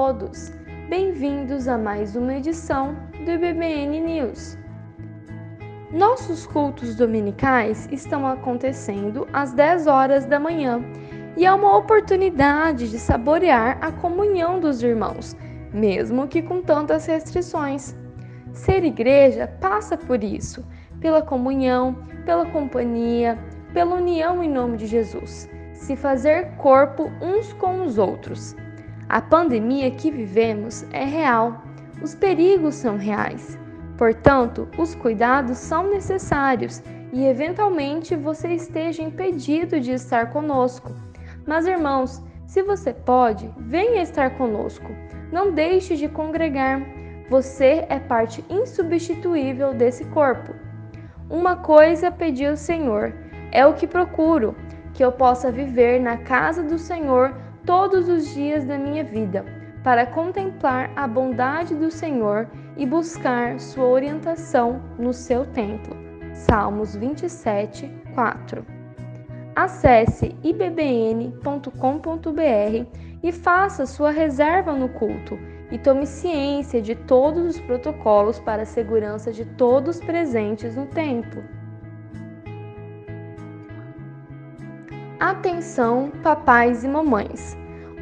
todos! Bem-vindos a mais uma edição do IBBN News. Nossos cultos dominicais estão acontecendo às 10 horas da manhã e é uma oportunidade de saborear a comunhão dos irmãos, mesmo que com tantas restrições. Ser igreja passa por isso, pela comunhão, pela companhia, pela união em nome de Jesus, se fazer corpo uns com os outros. A pandemia que vivemos é real, os perigos são reais. Portanto, os cuidados são necessários e, eventualmente, você esteja impedido de estar conosco. Mas, irmãos, se você pode, venha estar conosco. Não deixe de congregar. Você é parte insubstituível desse corpo. Uma coisa pedi ao Senhor, é o que procuro, que eu possa viver na casa do Senhor todos os dias da minha vida, para contemplar a bondade do Senhor e buscar sua orientação no seu templo. Salmos 27, 4. Acesse ibbn.com.br e faça sua reserva no culto e tome ciência de todos os protocolos para a segurança de todos presentes no templo. Atenção, papais e mamães!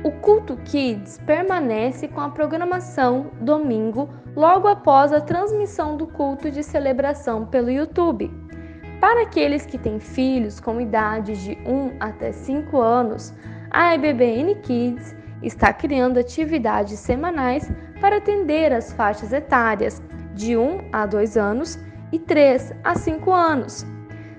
O Culto Kids permanece com a programação domingo, logo após a transmissão do culto de celebração pelo YouTube. Para aqueles que têm filhos com idades de 1 até 5 anos, a IBBN Kids está criando atividades semanais para atender as faixas etárias de 1 a 2 anos e 3 a 5 anos.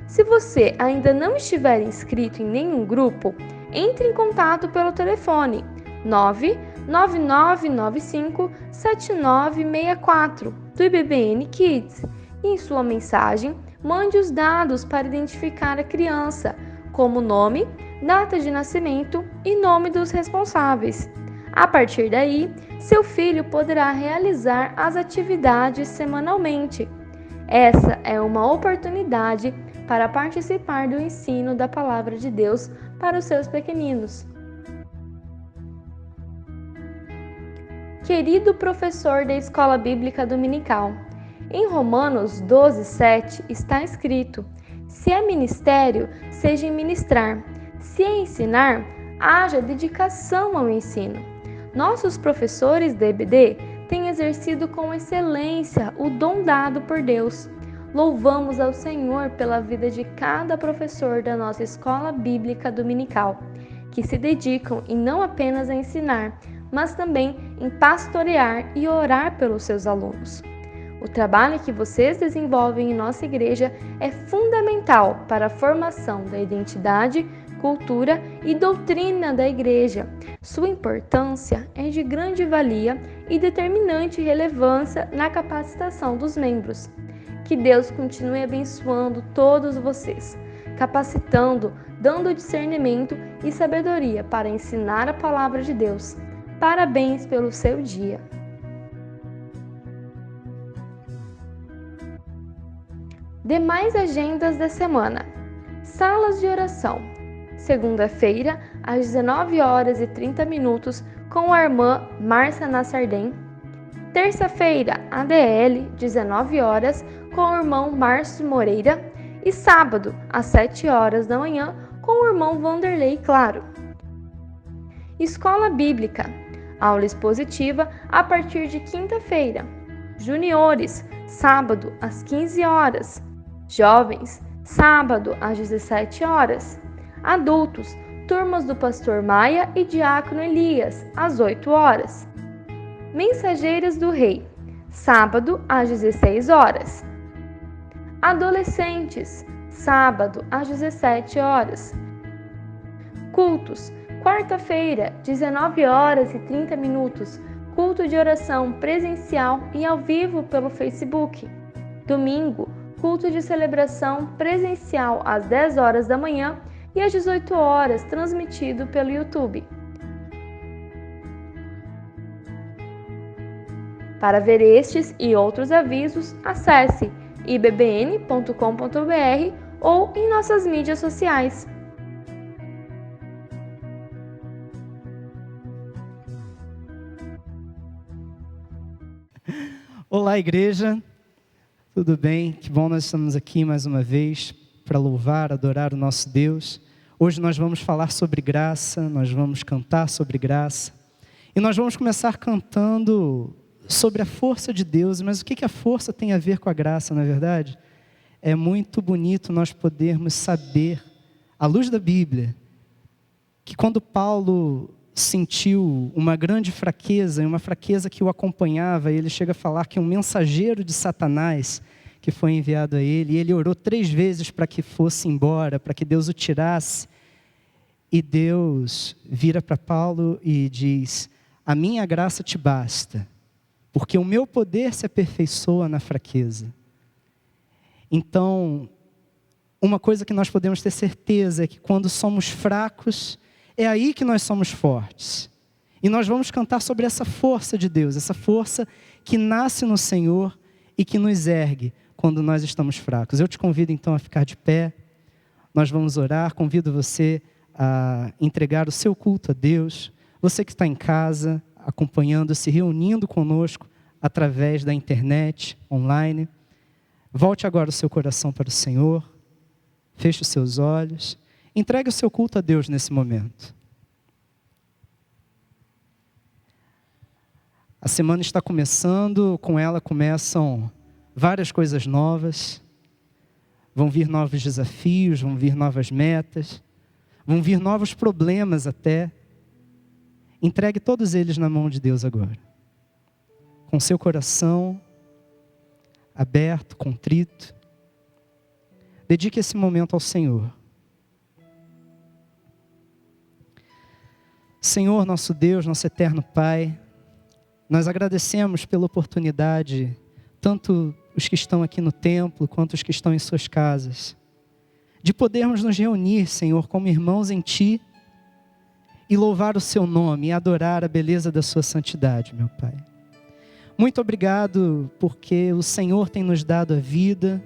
Se você ainda não estiver inscrito em nenhum grupo, entre em contato pelo telefone 99995-7964 do IBBN Kids e em sua mensagem mande os dados para identificar a criança, como nome, data de nascimento e nome dos responsáveis. A partir daí, seu filho poderá realizar as atividades semanalmente. Essa é uma oportunidade para participar do ensino da Palavra de Deus para os seus pequeninos. Querido professor da Escola Bíblica Dominical, em Romanos 12:7 está escrito: se é ministério, seja em ministrar, se é ensinar, haja dedicação ao ensino. Nossos professores da EBD têm exercido com excelência o dom dado por Deus. Louvamos ao Senhor pela vida de cada professor da nossa Escola Bíblica Dominical, que se dedicam em não apenas a ensinar, mas também em pastorear e orar pelos seus alunos. O trabalho que vocês desenvolvem em nossa igreja é fundamental para a formação da identidade, cultura e doutrina da igreja. Sua importância é de grande valia e determinante relevância na capacitação dos membros. Que Deus continue abençoando todos vocês, capacitando, dando discernimento e sabedoria para ensinar a palavra de Deus. Parabéns pelo seu dia! Demais agendas da semana. Salas de oração. Segunda-feira, às 19h30, com a irmã Márcia Nassarden. Terça-feira, ADL, 19h, com o irmão Márcio Moreira. E sábado, às 7h da manhã, com o irmão Vanderlei Claro. Escola Bíblica. Aula expositiva a partir de quinta-feira. Juniores, sábado, às 15h. Jovens, sábado, às 17h. Adultos, turmas do Pastor Maia e Diácono Elias, às 8h. Mensageiras do Rei, sábado, às 16h. Adolescentes, sábado, às 17h. Cultos, quarta-feira, 19h30, culto de oração presencial e ao vivo pelo Facebook. Domingo, culto de celebração presencial às 10h da manhã e às 18h, transmitido pelo YouTube. Para ver estes e outros avisos, acesse ibbn.com.br ou em nossas mídias sociais. Olá, igreja. Tudo bem? Que bom nós estamos aqui mais uma vez para louvar, adorar o nosso Deus. Hoje nós vamos falar sobre graça, nós vamos cantar sobre graça. E nós vamos começar cantando sobre a força de Deus. Mas o que a força tem a ver com a graça, não é verdade? É muito bonito nós podermos saber, à luz da Bíblia, que quando Paulo sentiu uma grande fraqueza, e uma fraqueza que o acompanhava, ele chega a falar que um mensageiro de Satanás que foi enviado a ele, e ele orou 3 vezes para que fosse embora, para que Deus o tirasse, e Deus vira para Paulo e diz: a minha graça te basta, porque o meu poder se aperfeiçoa na fraqueza. Então, uma coisa que nós podemos ter certeza é que quando somos fracos, é aí que nós somos fortes. E nós vamos cantar sobre essa força de Deus, essa força que nasce no Senhor e que nos ergue quando nós estamos fracos. Eu te convido então a ficar de pé, nós vamos orar, convido você a entregar o seu culto a Deus. Você que está em casa, acompanhando, se reunindo conosco através da internet, online, volte agora o seu coração para o Senhor, feche os seus olhos, entregue o seu culto a Deus nesse momento. A semana está começando, com ela começam várias coisas novas. Vão vir novos desafios, vão vir novas metas, vão vir novos problemas até. Entregue todos eles na mão de Deus agora. Com seu coração aberto, contrito. Dedique esse momento ao Senhor. Senhor, nosso Deus, nosso eterno Pai, nós agradecemos pela oportunidade, tanto os que estão aqui no templo, quanto os que estão em suas casas, de podermos nos reunir, Senhor, como irmãos em Ti, e louvar o Seu nome, e adorar a beleza da Sua santidade, meu Pai. Muito obrigado porque o Senhor tem nos dado a vida.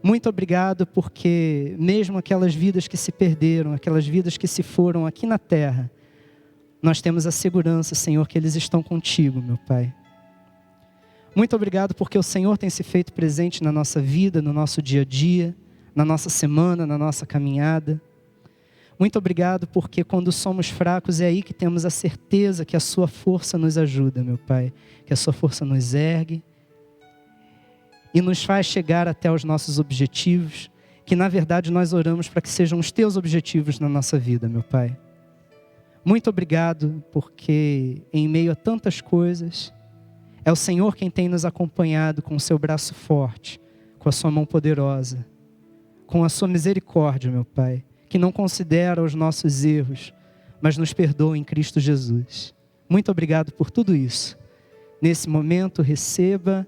Muito obrigado porque mesmo aquelas vidas que se perderam, aquelas vidas que se foram aqui na terra, nós temos a segurança, Senhor, que eles estão contigo, meu Pai. Muito obrigado porque o Senhor tem se feito presente na nossa vida, no nosso dia a dia, na nossa semana, na nossa caminhada. Muito obrigado porque quando somos fracos é aí que temos a certeza que a Sua força nos ajuda, meu Pai. Que a Sua força nos ergue e nos faz chegar até os nossos objetivos, que na verdade nós oramos para que sejam os Teus objetivos na nossa vida, meu Pai. Muito obrigado porque em meio a tantas coisas, é o Senhor quem tem nos acompanhado com o Seu braço forte, com a Sua mão poderosa, com a Sua misericórdia, meu Pai, que não considera os nossos erros, mas nos perdoa em Cristo Jesus. Muito obrigado por tudo isso. Nesse momento, receba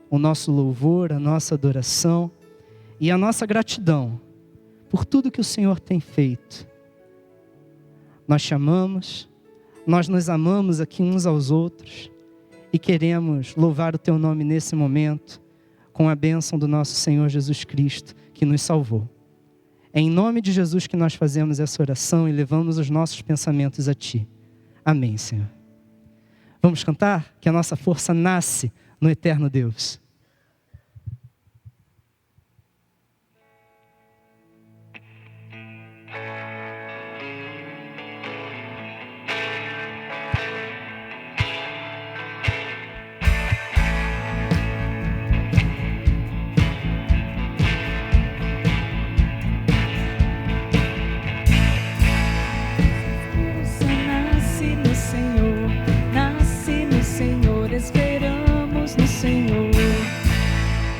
o nosso louvor, a nossa adoração e a nossa gratidão por tudo que o Senhor tem feito. Nós te amamos, nós nos amamos aqui uns aos outros e queremos louvar o Teu nome nesse momento com a bênção do nosso Senhor Jesus Cristo, que nos salvou. É em nome de Jesus que nós fazemos essa oração e levamos os nossos pensamentos a Ti. Amém, Senhor. Vamos cantar? Que a nossa força nasce no eterno Deus. Esperamos no Senhor.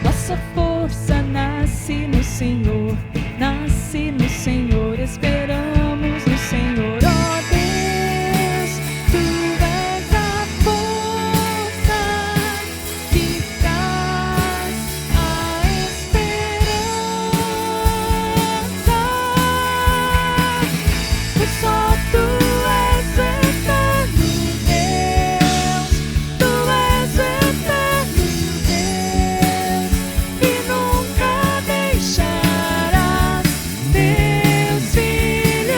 Nossa força nasce no Senhor. Nasce no Senhor. Esperamos no Senhor. Ó Deus, Tu és a força que traz a esperança. Pois só Tu és eterno Deus. Tu és eterno Deus e nunca deixarás Teus filhos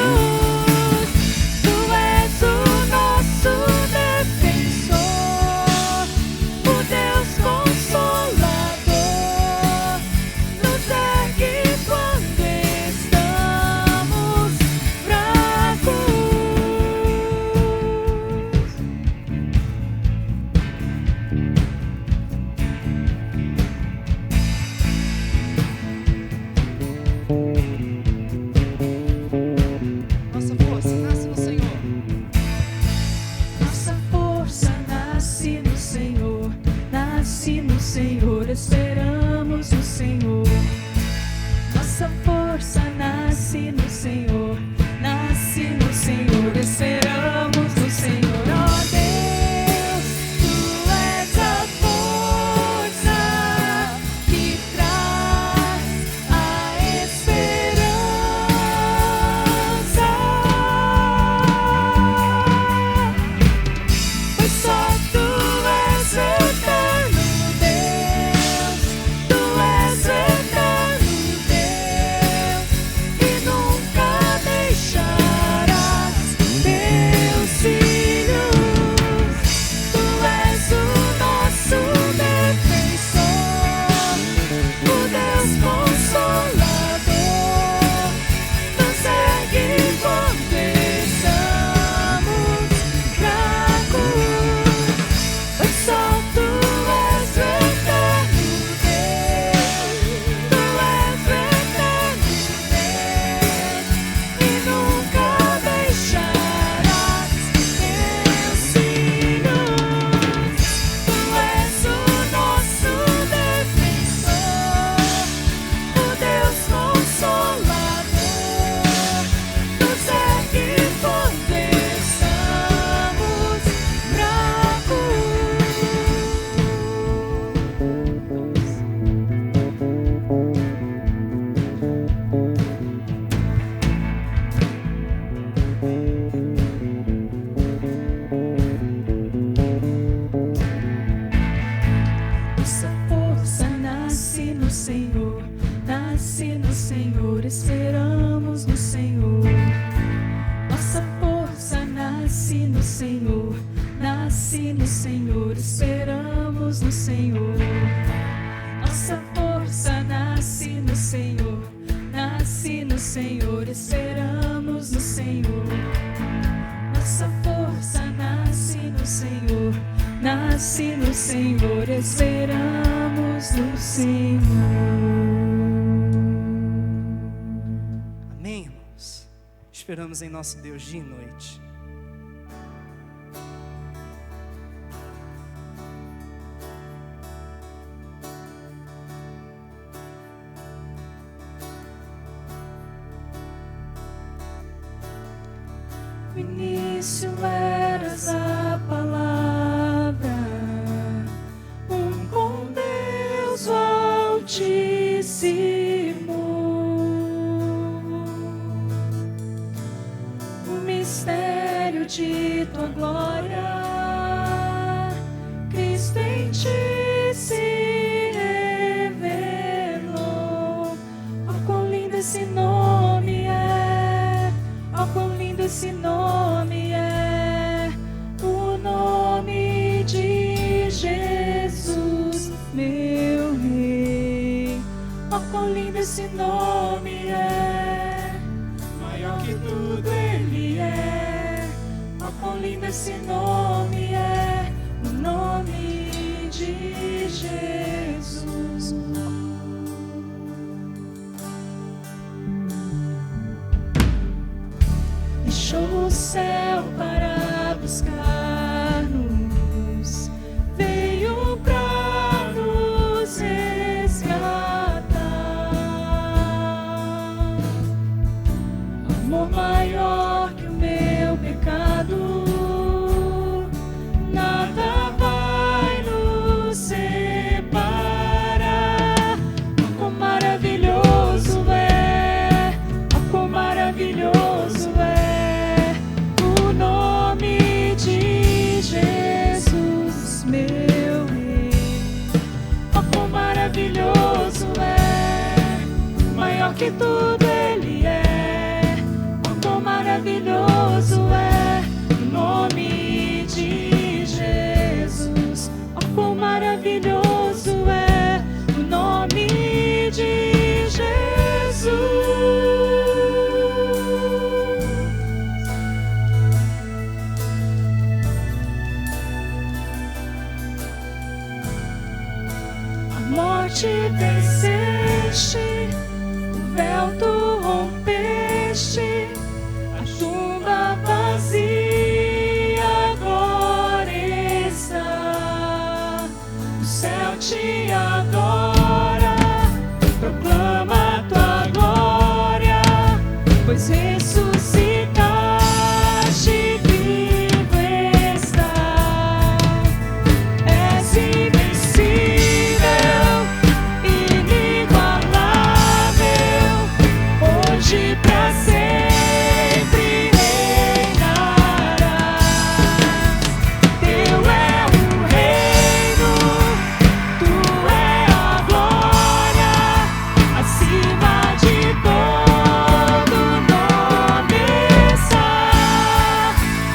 nasce no Senhor, esperamos no Senhor. Nossa força nasce no Senhor, esperamos no Senhor. Nossa força nasce no Senhor, esperamos no Senhor. Nossa força nasce no Senhor, esperamos no Senhor. Amém, irmãos? Esperamos em nosso Deus dia e noite. No início eras a palavra, com Deus o Altíssimo. O mistério de tua glória, Cristo em ti se revelou. Oh, quão lindo esse nome é! Oh, quão lindo esse nome é! O nome de Jesus, meu Rei. Oh, quão lindo esse nome é! Maior que tudo Ele é. Oh, quão lindo esse nome é! O nome de Jesus. Deixou o céu para buscar-nos, veio para nos resgatar. Amor maior que o meu pecado, nada vai nos separar. Oh, quão maravilhoso é! Oh, quão maravilhoso é o nome de Jesus, meu Rei. Oh, quão maravilhoso é! Maior que tudo Ele é. Oh, quão maravilhoso é o nome de Jesus. Oh, quão maravilhoso é o nome de Jesus. A morte venceste, o véu tu rompeste, a tumba vazia agora está. O céu te adora, proclama tua glória, pois ressuscitaste, vivo está. És invencível, inigualável, hoje pra sempre reinarás. Teu é o reino, tu é a glória, acima de todo nome está.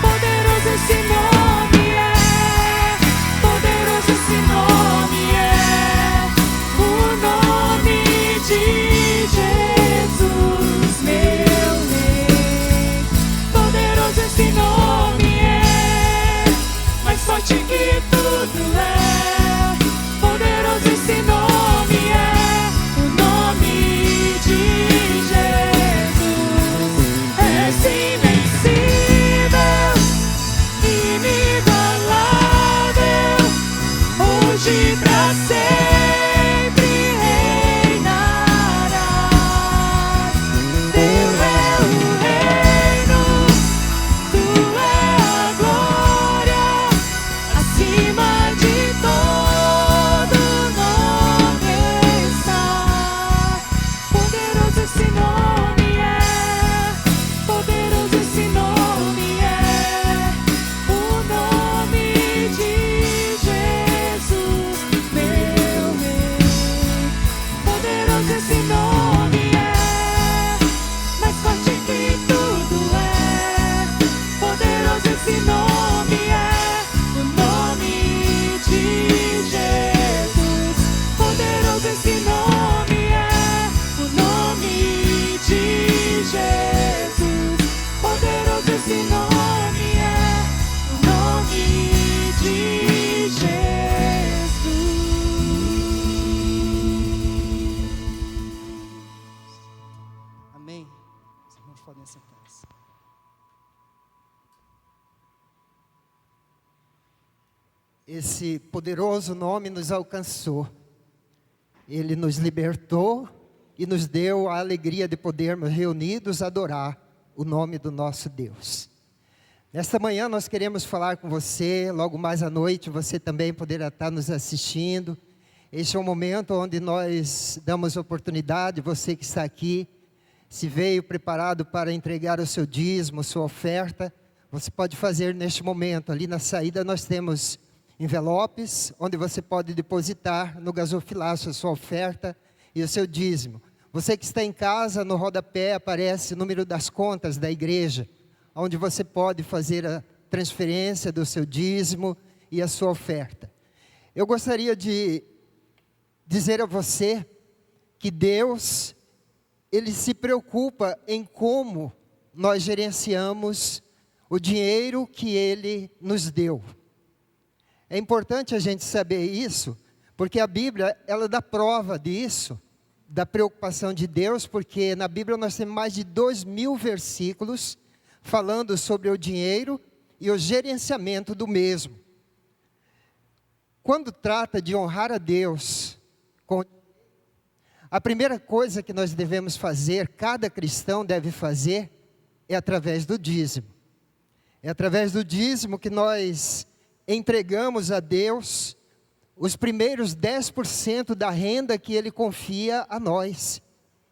Poderoso esse nome é, poderoso esse nome é, o nome de Jesus, meu Rei. Poderoso esse nome é, mais forte que tudo é. Poderoso esse nome é, o nome de Jesus. És invencível, inigualável, hoje pra sempre reinarás. Teu é o reino, tu é a glória, acima de todo nome está. Poderoso esse nome é, poderoso esse nome é, o nome de Jesus, meu Esse poderoso nome nos alcançou. Ele nos libertou e nos deu a alegria de podermos reunidos adorar o nome do nosso Deus. Nesta manhã nós queremos falar com você, logo mais à noite você também poderá estar nos assistindo. Este é um momento onde nós damos oportunidade, você que está aqui, se veio preparado para entregar o seu dízimo, sua oferta, você pode fazer neste momento. Ali na saída nós temos envelopes, onde você pode depositar no gasofilaço a sua oferta e o seu dízimo. Você que está em casa, no rodapé aparece o número das contas da igreja, onde você pode fazer a transferência do seu dízimo e a sua oferta. Eu gostaria de dizer a você que Deus, Ele se preocupa em como nós gerenciamos o dinheiro que Ele nos deu. É importante a gente saber isso, porque a Bíblia, ela dá prova disso, da preocupação de Deus, porque na Bíblia nós temos mais de 2.000 versículos falando sobre o dinheiro e o gerenciamento do mesmo. Quando trata de honrar a Deus, a primeira coisa que nós devemos fazer, cada cristão deve fazer, é através do dízimo. É através do dízimo que nós entregamos a Deus os primeiros 10% da renda que Ele confia a nós.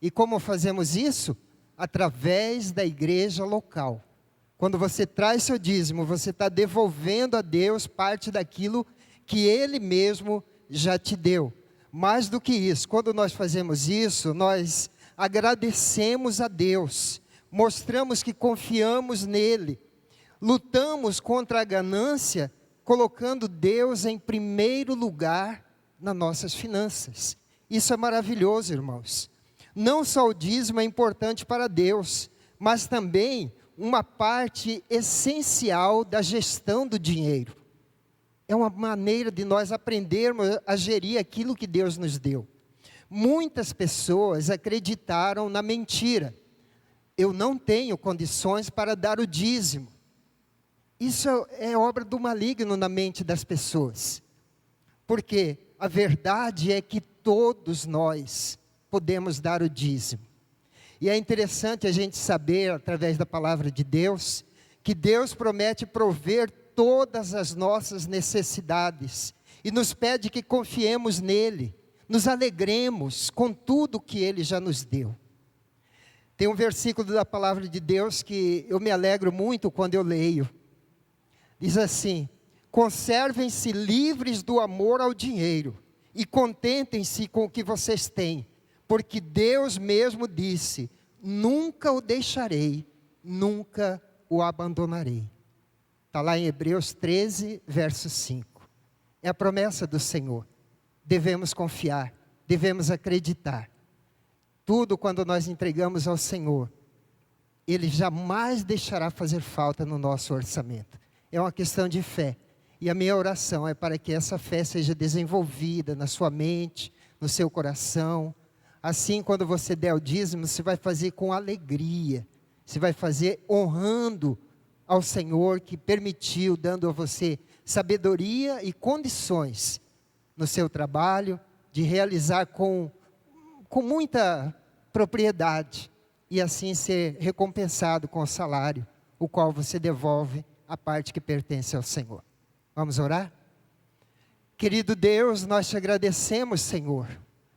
E como fazemos isso? Através da igreja local. Quando você traz seu dízimo, você está devolvendo a Deus parte daquilo que Ele mesmo já te deu. Mais do que isso, quando nós fazemos isso, nós agradecemos a Deus, mostramos que confiamos nele, lutamos contra a ganância, colocando Deus em primeiro lugar nas nossas finanças. Isso é maravilhoso, irmãos. Não só o dízimo é importante para Deus, mas também uma parte essencial da gestão do dinheiro. É uma maneira de nós aprendermos a gerir aquilo que Deus nos deu. Muitas pessoas acreditaram na mentira. Eu não tenho condições para dar o dízimo. Isso é obra do maligno na mente das pessoas. Porque a verdade é que todos nós podemos dar o dízimo. E é interessante a gente saber, através da palavra de Deus, que Deus promete prover todas as nossas necessidades, e nos pede que confiemos nele, nos alegremos com tudo que ele já nos deu. Tem um versículo da palavra de Deus que eu me alegro muito quando eu leio. Diz assim: conservem-se livres do amor ao dinheiro, e contentem-se com o que vocês têm, porque Deus mesmo disse: nunca o deixarei, nunca o abandonarei. Está lá em Hebreus 13, verso 5. É a promessa do Senhor. Devemos confiar, devemos acreditar. Tudo quando nós entregamos ao Senhor, Ele jamais deixará fazer falta no nosso orçamento. É uma questão de fé. E a minha oração é para que essa fé seja desenvolvida na sua mente, no seu coração. Assim, quando você der o dízimo, você vai fazer com alegria. Você vai fazer honrando ao Senhor que permitiu, dando a você sabedoria e condições no seu trabalho, de realizar com muita propriedade, e assim ser recompensado com o salário, o qual você devolve a parte que pertence ao Senhor. Vamos orar? Querido Deus, nós te agradecemos, Senhor,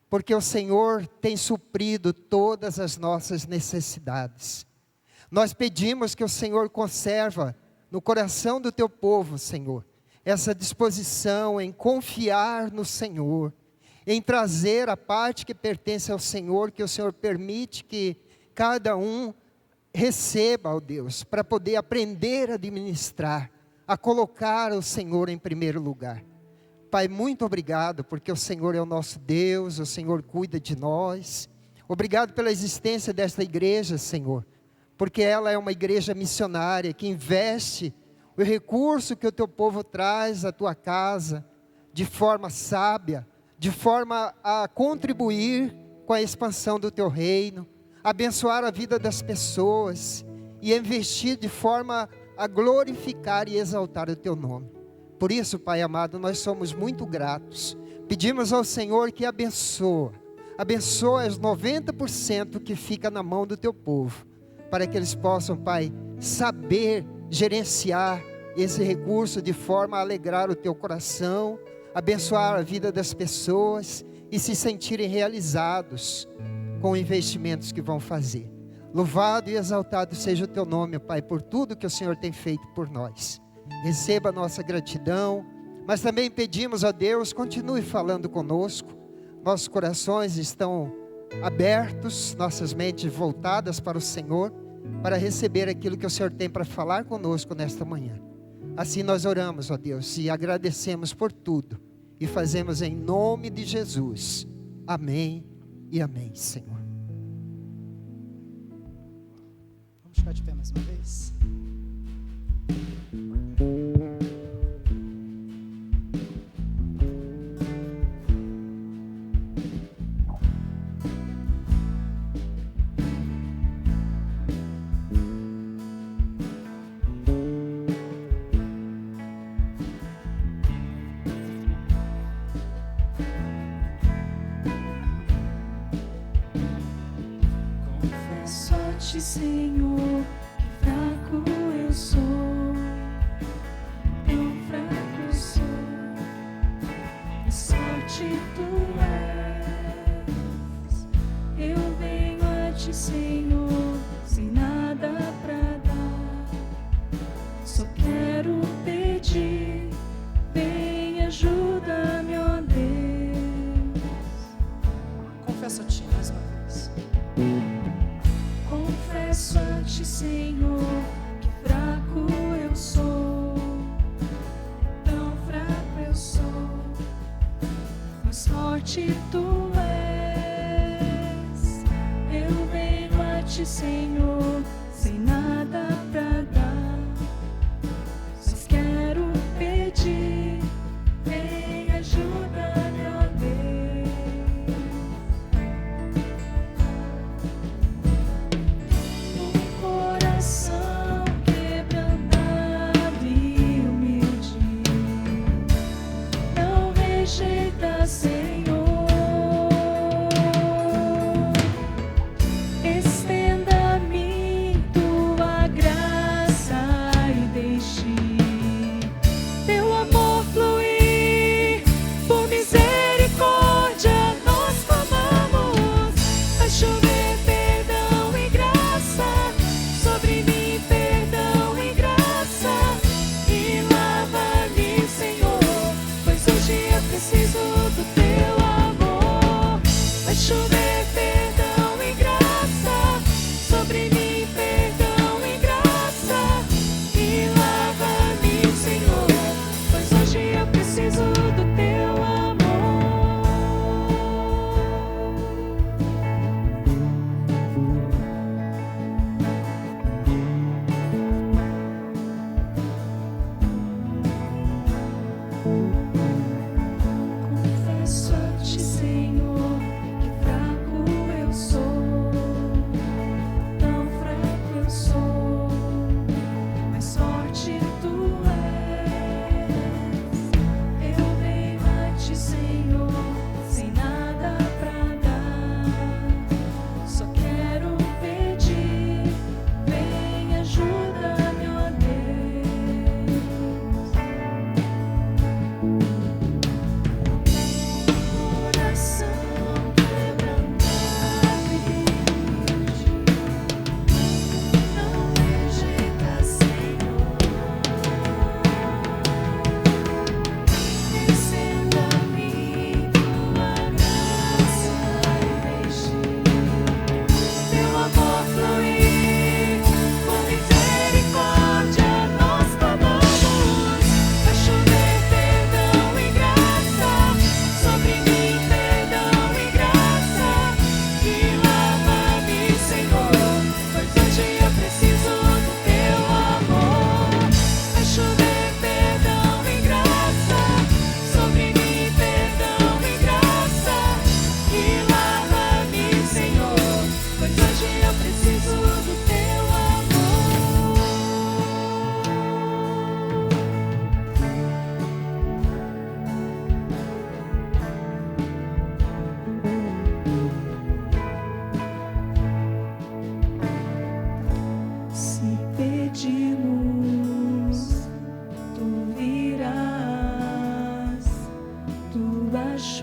porque o Senhor tem suprido todas as nossas necessidades. Nós pedimos que o Senhor conserva no coração do teu povo, Senhor, essa disposição em confiar no Senhor, em trazer a parte que pertence ao Senhor, que o Senhor permite que cada um receba, ó Deus, para poder aprender a administrar, a colocar o Senhor em primeiro lugar. Pai, muito obrigado, porque o Senhor é o nosso Deus, o Senhor cuida de nós. Obrigado pela existência desta igreja, Senhor, porque ela é uma igreja missionária que investe o recurso que o teu povo traz à tua casa de forma sábia, de forma a contribuir com a expansão do teu reino, abençoar a vida das pessoas e investir de forma a glorificar e exaltar o teu nome. por isso, Pai amado, nós somos muito gratos. Pedimos ao Senhor que abençoa os 90% que fica na mão do teu povo, para que eles possam, Pai, saber gerenciar esse recurso de forma a alegrar o teu coração, abençoar a vida das pessoas e se sentirem realizados com investimentos que vão fazer. Louvado e exaltado seja o teu nome, Pai, por tudo que o Senhor tem feito por nós. Receba a nossa gratidão, mas também pedimos a Deus, continue falando conosco. Nossos corações estão abertos, nossas mentes voltadas para o Senhor, para receber aquilo que o Senhor tem para falar conosco nesta manhã. Assim nós oramos, ó Deus, e agradecemos por tudo, e fazemos em nome de Jesus. Amém e amém, Senhor. Vamos ficar de pé mais uma vez. Confesso-te, Senhor, que fraco eu sou, tão fraco eu sou, e sorte tu és. Eu venho a ti, Senhor, sem nada pra dar, só quero pedir, vem, ajuda-me, ó Deus. Confesso-te mais uma vez. Confesso a ti, Senhor, que fraco eu sou, tão fraco eu sou, mas forte tu és. Eu venho a ti, Senhor, sem nada pra dar, mas quero pedir, vem, ajuda-me, ó Deus. Coração quebrantado e humilde, não rejeita, Senhor. Estenda-me tua graça.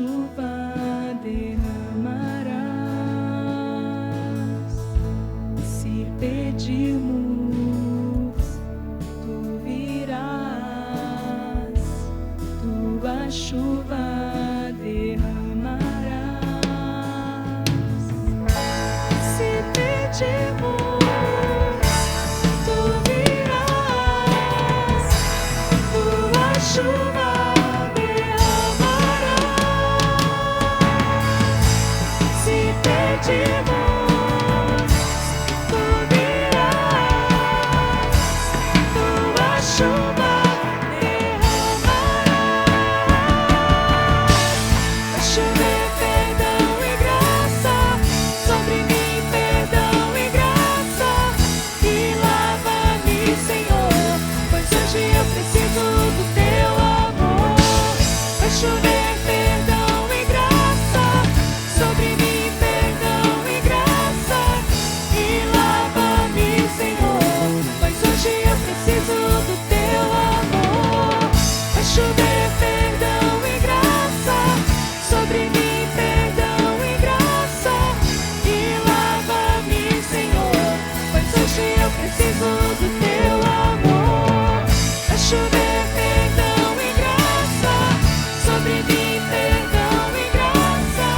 chuva derramarás. Se pedirmos, tu virás, tua chuva derramarás. Se pedirmos, tu virás, tua chuva derramarás. Se pedirmos, tu virás, tua chuva derramarás. Vai chover perdão e graça sobre mim, perdão e graça, e lava-me, Senhor, pois hoje eu preciso do teu amor. Vai chover perdão e graça sobre mim, perdão e graça, e lava-me, Senhor, pois hoje eu preciso do teu amor. Vai chover perdão e graça sobre mim, perdão e graça, e lava-me, Senhor, pois hoje eu preciso do teu amor. Vai chover perdão e graça sobre mim, perdão e graça,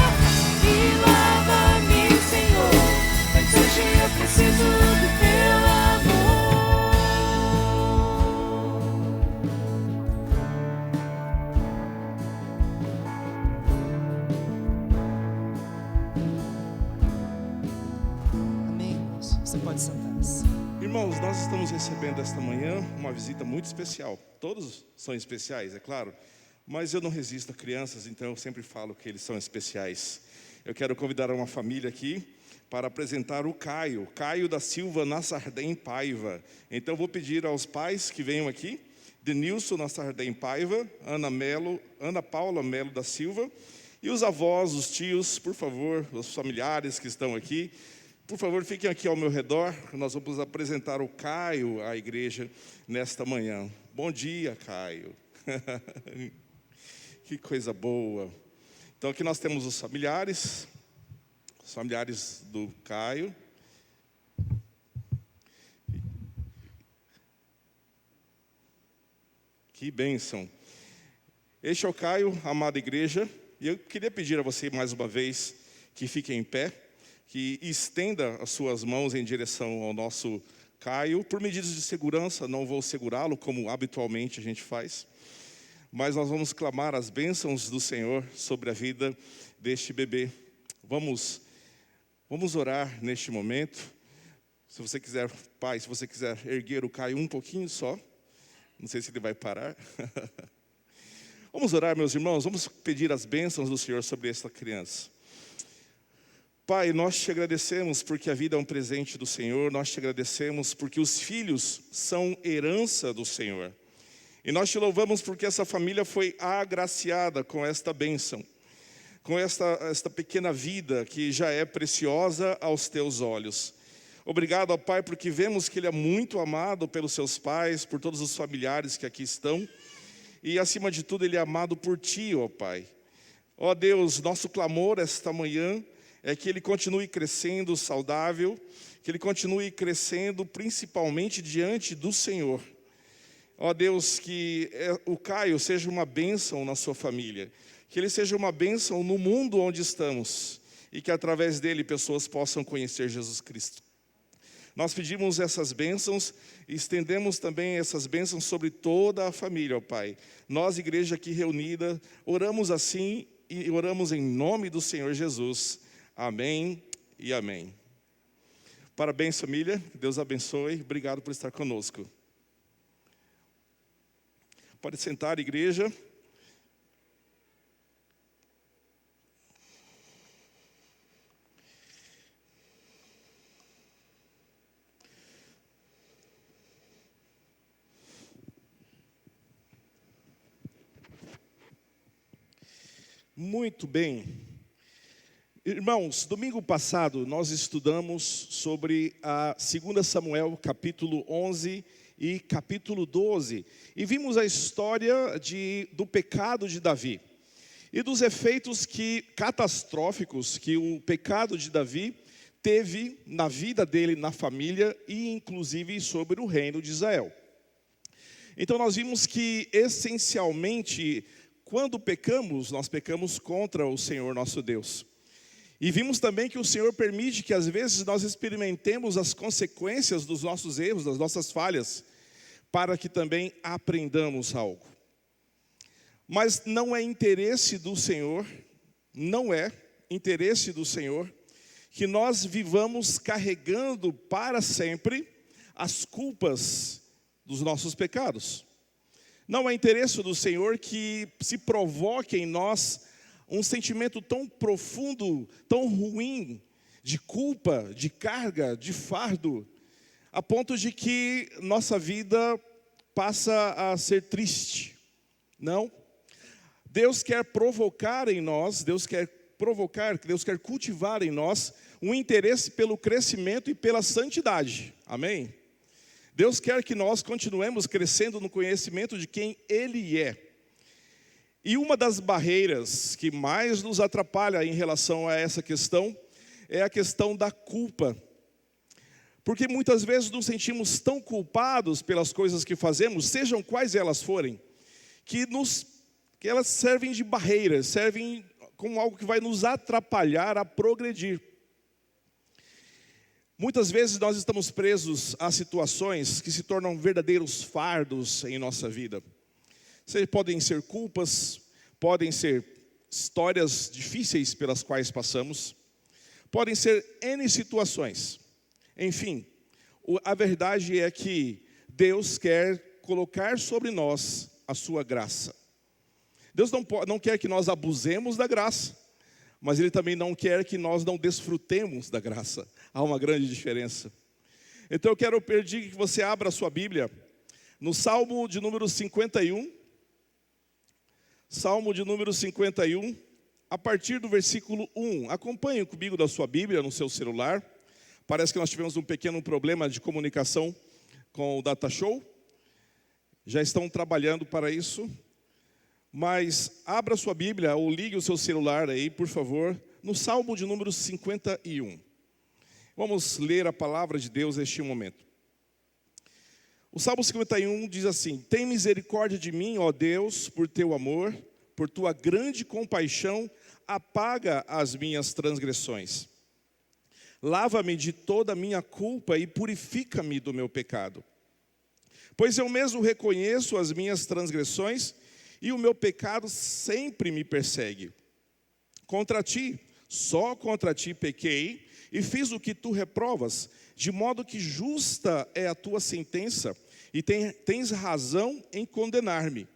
e lava-me, Senhor, pois hoje eu preciso do teu amor. Amém, irmãos? Você pode sentar-se. Irmãos, nós estamos recebendo esta manhã uma visita muito especial. Todos são especiais, é claro, mas eu não resisto a crianças, então eu sempre falo que eles são especiais. Eu quero convidar uma família aqui para apresentar o Caio da Silva Nassardem Paiva. Então eu vou pedir aos pais que venham aqui, Denilson Nassardem Paiva, Ana Paula Melo da Silva, e os avós, os tios, por favor, os familiares que estão aqui, por favor, fiquem aqui ao meu redor. Nós vamos apresentar o Caio à igreja nesta manhã. Bom dia, Caio. Que coisa boa. Então aqui nós temos os familiares do Caio. Que bênção. Este é o Caio, amada igreja. E eu queria pedir a você mais uma vez que fique em pé, que estenda as suas mãos em direção ao nosso Caio. Por medidas de segurança, não vou segurá-lo como habitualmente a gente faz, mas nós vamos clamar as bênçãos do Senhor sobre a vida deste bebê. Vamos orar neste momento. Se você quiser, pai, se você quiser erguer o Caio um pouquinho só, não sei se ele vai parar. Vamos orar, meus irmãos, vamos pedir as bênçãos do Senhor sobre esta criança. Pai, nós te agradecemos porque a vida é um presente do Senhor, nós te agradecemos porque os filhos são herança do Senhor. E nós te louvamos porque essa família foi agraciada com esta bênção, com esta pequena vida que já é preciosa aos teus olhos. Obrigado, ó Pai, porque vemos que ele é muito amado pelos seus pais, por todos os familiares que aqui estão, e acima de tudo ele é amado por ti, ó Pai. Ó Deus, nosso clamor esta manhã é que ele continue crescendo saudável, que ele continue crescendo principalmente diante do Senhor. Ó Deus, que o Caio seja uma bênção na sua família, que ele seja uma bênção no mundo onde estamos, e que através dele pessoas possam conhecer Jesus Cristo. Nós pedimos essas bênçãos e estendemos também essas bênçãos sobre toda a família, ó Pai. Nós, igreja aqui reunida, oramos assim e oramos em nome do Senhor Jesus. Amém e amém. Parabéns, família. Deus abençoe. Obrigado por estar conosco. Pode sentar, igreja. Muito bem. Irmãos, domingo passado nós estudamos sobre a 2 Samuel, capítulo 11 e capítulo 12. E vimos a história do pecado de Davi. e dos efeitos catastróficos que o pecado de Davi teve na vida dele, na família e inclusive sobre o reino de Israel. Então nós vimos que essencialmente, quando pecamos, nós pecamos contra o Senhor nosso Deus. E vimos também que o Senhor permite que às vezes nós experimentemos as consequências dos nossos erros, das nossas falhas, para que também aprendamos algo. Mas não é interesse do Senhor, que nós vivamos carregando para sempre as culpas dos nossos pecados. Não é interesse do Senhor que se provoque em nós um sentimento tão profundo, tão ruim, de culpa, de carga, de fardo, a ponto de que nossa vida passa a ser triste. Não. Deus quer provocar em nós, Deus quer cultivar em nós um interesse pelo crescimento e pela santidade. Amém? Deus quer que nós continuemos crescendo no conhecimento de quem Ele é. E uma das barreiras que mais nos atrapalha em relação a essa questão é a questão da culpa. Porque muitas vezes nos sentimos tão culpados pelas coisas que fazemos, sejam quais elas forem, que elas servem de barreiras, servem como algo que vai nos atrapalhar a progredir. Muitas vezes nós estamos presos a situações que se tornam verdadeiros fardos em nossa vida. Podem ser culpas, podem ser histórias difíceis pelas quais passamos, podem ser N situações. Enfim, a verdade é que Deus quer colocar sobre nós a sua graça. Deus não quer que nós abusemos da graça, mas Ele também não quer que nós não desfrutemos da graça. Há uma grande diferença. Então eu quero pedir que você abra a sua Bíblia no Salmo de número 51. Salmo de número 51, a partir do versículo 1. Acompanhe comigo da sua Bíblia no seu celular. Parece que nós tivemos um pequeno problema de comunicação com o Data Show. Já estão trabalhando para isso. Mas abra sua Bíblia ou ligue o seu celular aí, por favor, no Salmo de número 51. Vamos ler a palavra de Deus neste momento. O Salmo 51 diz assim: tem misericórdia de mim, ó Deus, por teu amor, por tua grande compaixão, apaga as minhas transgressões. Lava-me de toda a minha culpa e purifica-me do meu pecado. Pois eu mesmo reconheço as minhas transgressões e o meu pecado sempre me persegue. Contra ti, só contra ti pequei e fiz o que tu reprovas, de modo que justa é a tua sentença e tens razão em condenar-me.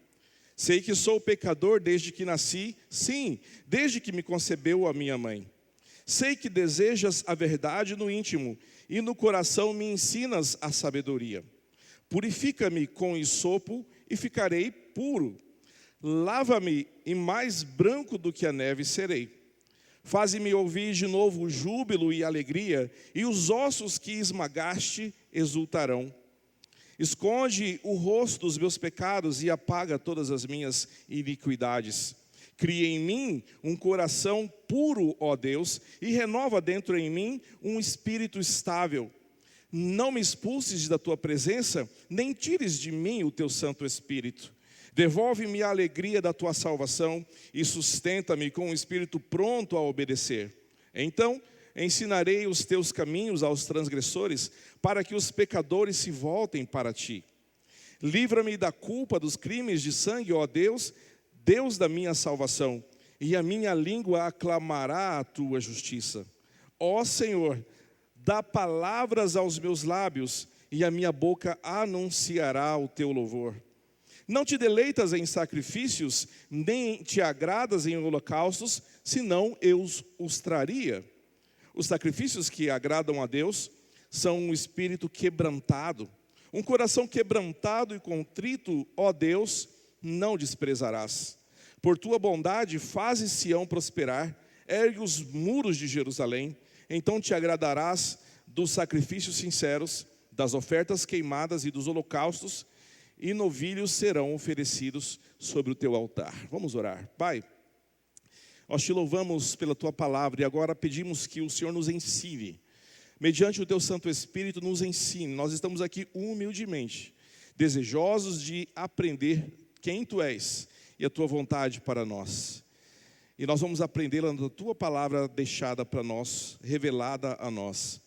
Sei que sou pecador desde que nasci, sim, desde que me concebeu a minha mãe. Sei que desejas a verdade no íntimo e no coração me ensinas a sabedoria. Purifica-me com hisopo e ficarei puro. Lava-me e mais branco do que a neve serei. Faze-me ouvir de novo júbilo e alegria, e os ossos que esmagaste exultarão. Esconde o rosto dos meus pecados e apaga todas as minhas iniquidades. Cria em mim um coração puro, ó Deus, e renova dentro em mim um espírito estável. Não me expulses da tua presença, nem tires de mim o teu Santo Espírito. Devolve-me a alegria da tua salvação e sustenta-me com um espírito pronto a obedecer. Então ensinarei os teus caminhos aos transgressores, para que os pecadores se voltem para ti. Livra-me da culpa dos crimes de sangue, ó Deus, Deus da minha salvação, e a minha língua aclamará a tua justiça. Ó Senhor, dá palavras aos meus lábios, e a minha boca anunciará o teu louvor. Não te deleitas em sacrifícios, nem te agradas em holocaustos, senão eu os traria. Os sacrifícios que agradam a Deus são um espírito quebrantado. Um coração quebrantado e contrito, ó Deus, não desprezarás. Por tua bondade, fazes Sião prosperar, ergue os muros de Jerusalém. Então te agradarás dos sacrifícios sinceros, das ofertas queimadas e dos holocaustos, e novilhos serão oferecidos sobre o teu altar. Vamos orar. Pai, Nós te louvamos pela tua palavra e agora pedimos que o Senhor nos ensine. Mediante o teu Santo Espírito, nos ensine. Nós estamos aqui humildemente, desejosos de aprender quem tu és e a tua vontade para nós. E nós vamos aprender na tua palavra deixada para nós, revelada a nós.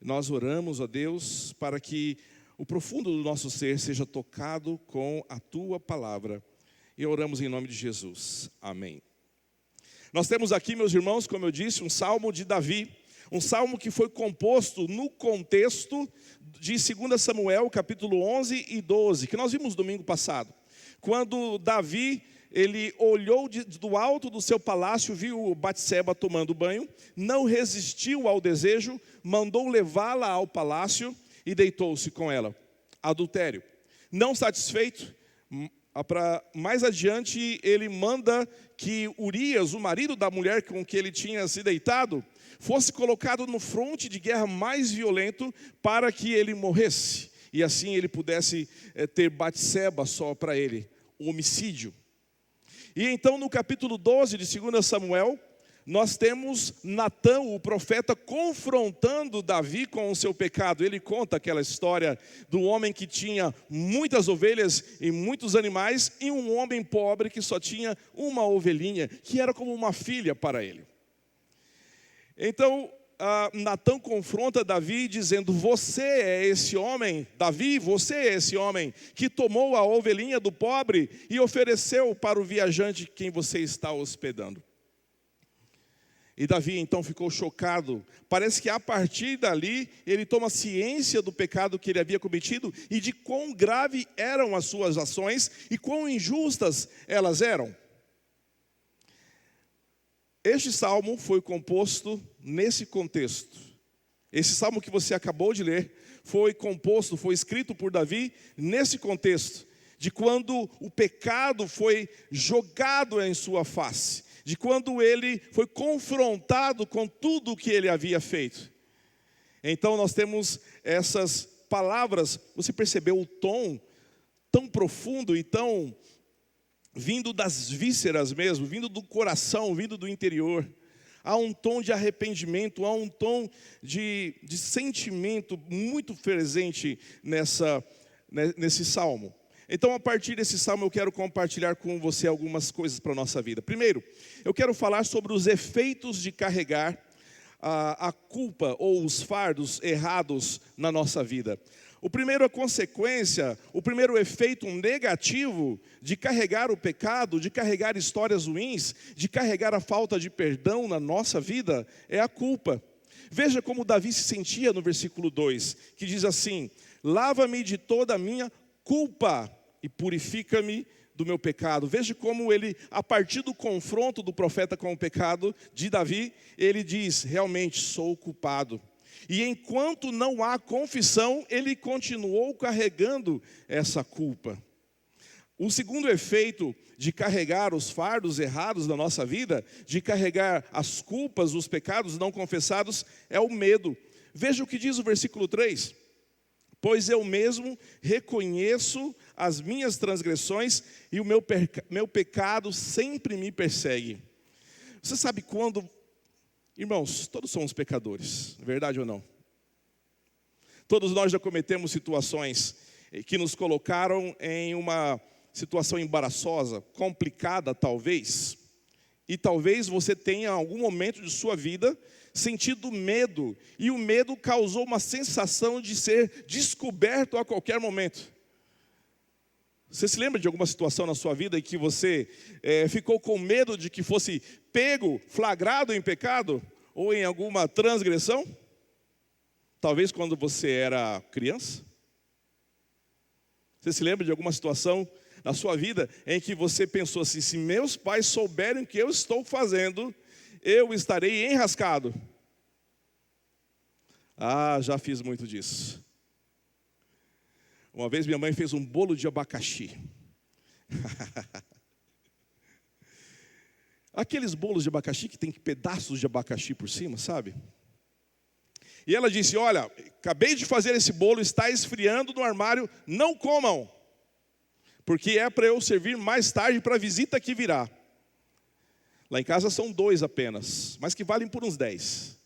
Nós oramos, ó Deus, para que o profundo do nosso ser seja tocado com a tua palavra. E oramos em nome de Jesus. Amém. Nós temos aqui, meus irmãos, como eu disse, um salmo de Davi. Um salmo que foi composto no contexto de 2 Samuel, capítulo 11 e 12, que nós vimos domingo passado. Quando Davi, ele olhou do alto do seu palácio, viu Batseba tomando banho, não resistiu ao desejo, mandou levá-la ao palácio e deitou-se com ela. Adultério. Não satisfeito, mais adiante ele manda que Urias, o marido da mulher com que ele tinha se deitado, fosse colocado no fronte de guerra mais violento para que ele morresse. E assim ele pudesse ter Batseba só para ele, o homicídio. E então no capítulo 12 de 2 Samuel, nós temos Natã, o profeta, confrontando Davi com o seu pecado. Ele conta aquela história do homem que tinha muitas ovelhas e muitos animais, e um homem pobre que só tinha uma ovelhinha, que era como uma filha para ele. Então, Natã confronta Davi dizendo: você é esse homem, Davi, você é esse homem que tomou a ovelhinha do pobre e ofereceu para o viajante quem você está hospedando. E Davi então ficou chocado. Parece que a partir dali ele toma ciência do pecado que ele havia cometido e de quão grave eram as suas ações e quão injustas elas eram. Este salmo foi composto nesse contexto. Esse salmo que você acabou de ler foi composto, foi escrito por Davi nesse contexto, de quando o pecado foi jogado em sua face, de quando ele foi confrontado com tudo o que ele havia feito. Então nós temos essas palavras, você percebeu o tom tão profundo e tão vindo das vísceras mesmo, vindo do coração, vindo do interior. Há um tom de arrependimento, há um tom de sentimento muito presente nesse salmo. Então, a partir desse salmo, eu quero compartilhar com você algumas coisas para a nossa vida. Primeiro, eu quero falar sobre os efeitos de carregar a culpa ou os fardos errados na nossa vida. O primeiro, a consequência, o primeiro efeito negativo de carregar o pecado, de carregar histórias ruins, de carregar a falta de perdão na nossa vida, é a culpa. Veja como Davi se sentia no versículo 2, que diz assim: lava-me de toda a minha culpa e purifica-me do meu pecado. Veja como ele, a partir do confronto do profeta com o pecado de Davi, ele diz: realmente sou culpado. E enquanto não há confissão, ele continuou carregando essa culpa. O segundo efeito de carregar os fardos errados da nossa vida, de carregar as culpas, os pecados não confessados, é o medo. Veja o que diz o versículo 3. Pois eu mesmo reconheço as minhas transgressões e o meu pecado sempre me persegue. Você sabe quando... Irmãos, todos somos pecadores, verdade ou não? Todos nós já cometemos situações que nos colocaram em uma situação embaraçosa, complicada talvez. E talvez você tenha em algum momento de sua vida sentido medo. E o medo causou uma sensação de ser descoberto a qualquer momento. Você se lembra de alguma situação na sua vida em que você ficou com medo de que fosse pego, flagrado em pecado? Ou em alguma transgressão? Talvez quando você era criança? Você se lembra de alguma situação na sua vida em que você pensou assim: se meus pais souberem o que eu estou fazendo, eu estarei enrascado? Ah, já fiz muito disso. Uma vez minha mãe fez um bolo de abacaxi. Aqueles bolos de abacaxi que tem pedaços de abacaxi por cima, sabe? E ela disse: olha, acabei de fazer esse bolo, está esfriando no armário, não comam, porque é para eu servir mais tarde para a visita que virá. Lá em casa são 2 apenas, mas que valem por uns 10.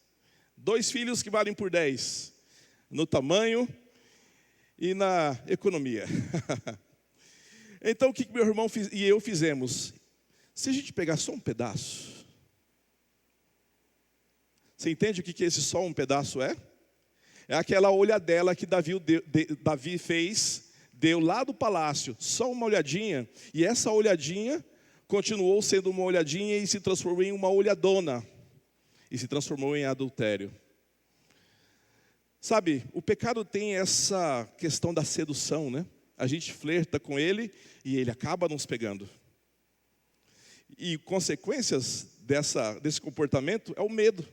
2 filhos que valem por 10, no tamanho e na economia. Então o que meu irmão e eu fizemos? Se a gente pegar só um pedaço, você entende o que esse só um pedaço é? É aquela olhadela que Davi fez, deu lá do palácio, só uma olhadinha, e essa olhadinha continuou sendo uma olhadinha e se transformou em uma olhadona, e se transformou em adultério. Sabe, o pecado tem essa questão da sedução, né? A gente flerta com ele e ele acaba nos pegando. E consequências desse comportamento é o medo.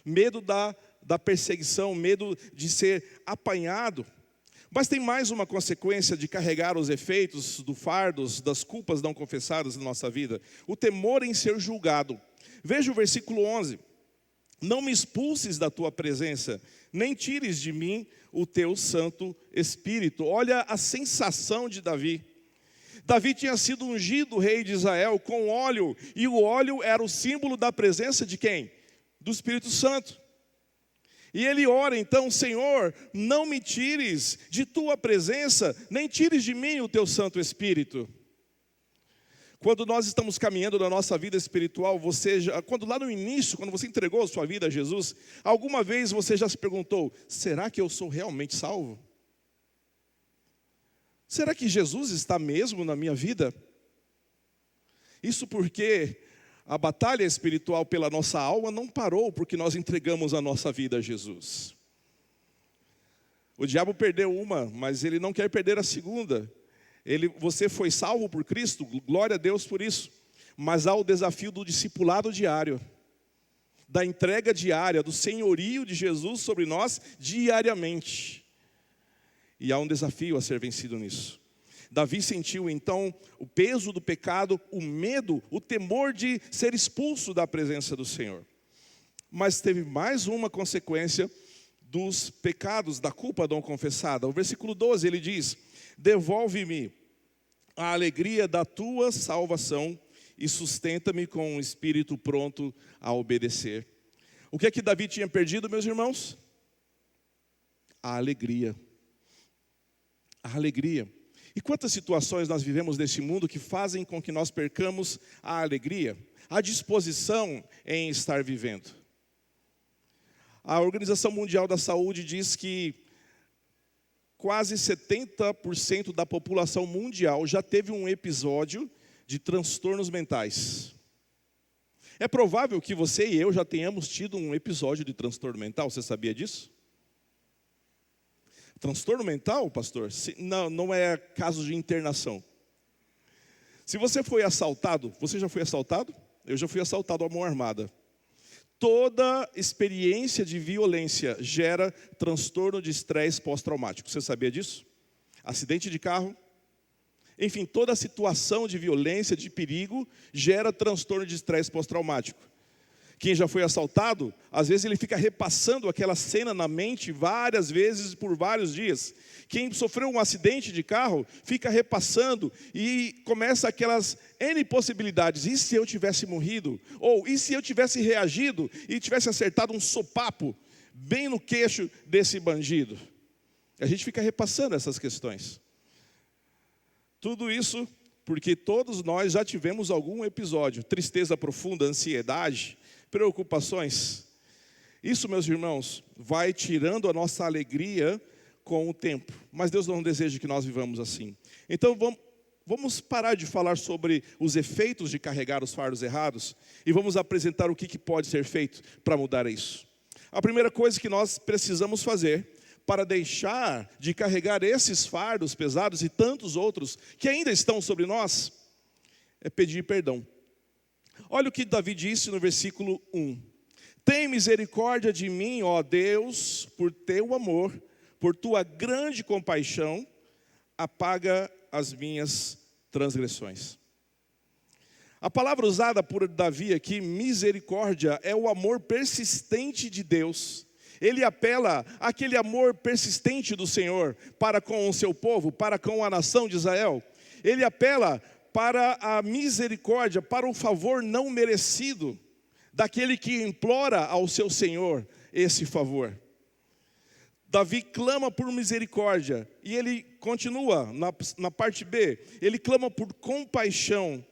Medo da perseguição, medo de ser apanhado. Mas tem mais uma consequência de carregar os efeitos do fardos, das culpas não confessadas na nossa vida. O temor em ser julgado. Veja o versículo 11. Não me expulses da tua presença, nem tires de mim o teu Santo Espírito. Olha a sensação de Davi. Davi tinha sido ungido rei de Israel com óleo, e o óleo era o símbolo da presença de quem? Do Espírito Santo. E ele ora então: Senhor, não me tires de tua presença, nem tires de mim o teu Santo Espírito. Quando nós estamos caminhando na nossa vida espiritual, quando lá no início, quando você entregou a sua vida a Jesus, alguma vez você já se perguntou: será que eu sou realmente salvo? Será que Jesus está mesmo na minha vida? Isso porque a batalha espiritual pela nossa alma não parou porque nós entregamos a nossa vida a Jesus. O diabo perdeu uma, mas ele não quer perder a segunda. Você foi salvo por Cristo, glória a Deus por isso. Mas há o desafio do discipulado diário, da entrega diária, do senhorio de Jesus sobre nós diariamente. E há um desafio a ser vencido nisso. Davi sentiu então o peso do pecado, o medo, o temor de ser expulso da presença do Senhor. Mas teve mais uma consequência dos pecados, da culpa não confessada. O versículo 12 ele diz: devolve-me a alegria da tua salvação e sustenta-me com um espírito pronto a obedecer. O que é que Davi tinha perdido, meus irmãos? A alegria. A alegria. E quantas situações nós vivemos neste mundo que fazem com que nós percamos a alegria, a disposição em estar vivendo. A Organização Mundial da Saúde diz que quase 70% da população mundial já teve um episódio de transtornos mentais. É provável que você e eu já tenhamos tido um episódio de transtorno mental, você sabia disso? Transtorno mental, pastor? Não é caso de internação. Se você foi assaltado, você já foi assaltado? Eu já fui assaltado à mão armada. Toda experiência de violência gera transtorno de estresse pós-traumático. Você sabia disso? Acidente de carro. Enfim, toda situação de violência, de perigo, gera transtorno de estresse pós-traumático. Quem já foi assaltado, às vezes ele fica repassando aquela cena na mente várias vezes por vários dias. Quem sofreu um acidente de carro, fica repassando e começa aquelas N possibilidades. E se eu tivesse morrido? Ou e se eu tivesse reagido e tivesse acertado um sopapo bem no queixo desse bandido? A gente fica repassando essas questões. Tudo isso porque todos nós já tivemos algum episódio. Tristeza profunda, ansiedade, preocupações. Isso, meus irmãos, vai tirando a nossa alegria com o tempo. Mas Deus não deseja que nós vivamos assim. Então vamos parar de falar sobre os efeitos de carregar os fardos errados e vamos apresentar o que pode ser feito para mudar isso. A primeira coisa que nós precisamos fazer para deixar de carregar esses fardos pesados e tantos outros que ainda estão sobre nós é pedir perdão. Olha o que Davi disse no versículo 1. Tem misericórdia de mim, ó Deus, por teu amor, por tua grande compaixão, apaga as minhas transgressões. A palavra usada por Davi aqui, misericórdia, é o amor persistente de Deus. Ele apela àquele amor persistente do Senhor para com o seu povo, para com a nação de Israel. Ele apela para a misericórdia, para o favor não merecido daquele que implora ao seu Senhor esse favor. Davi clama por misericórdia, e ele continua na parte B, ele clama por compaixão.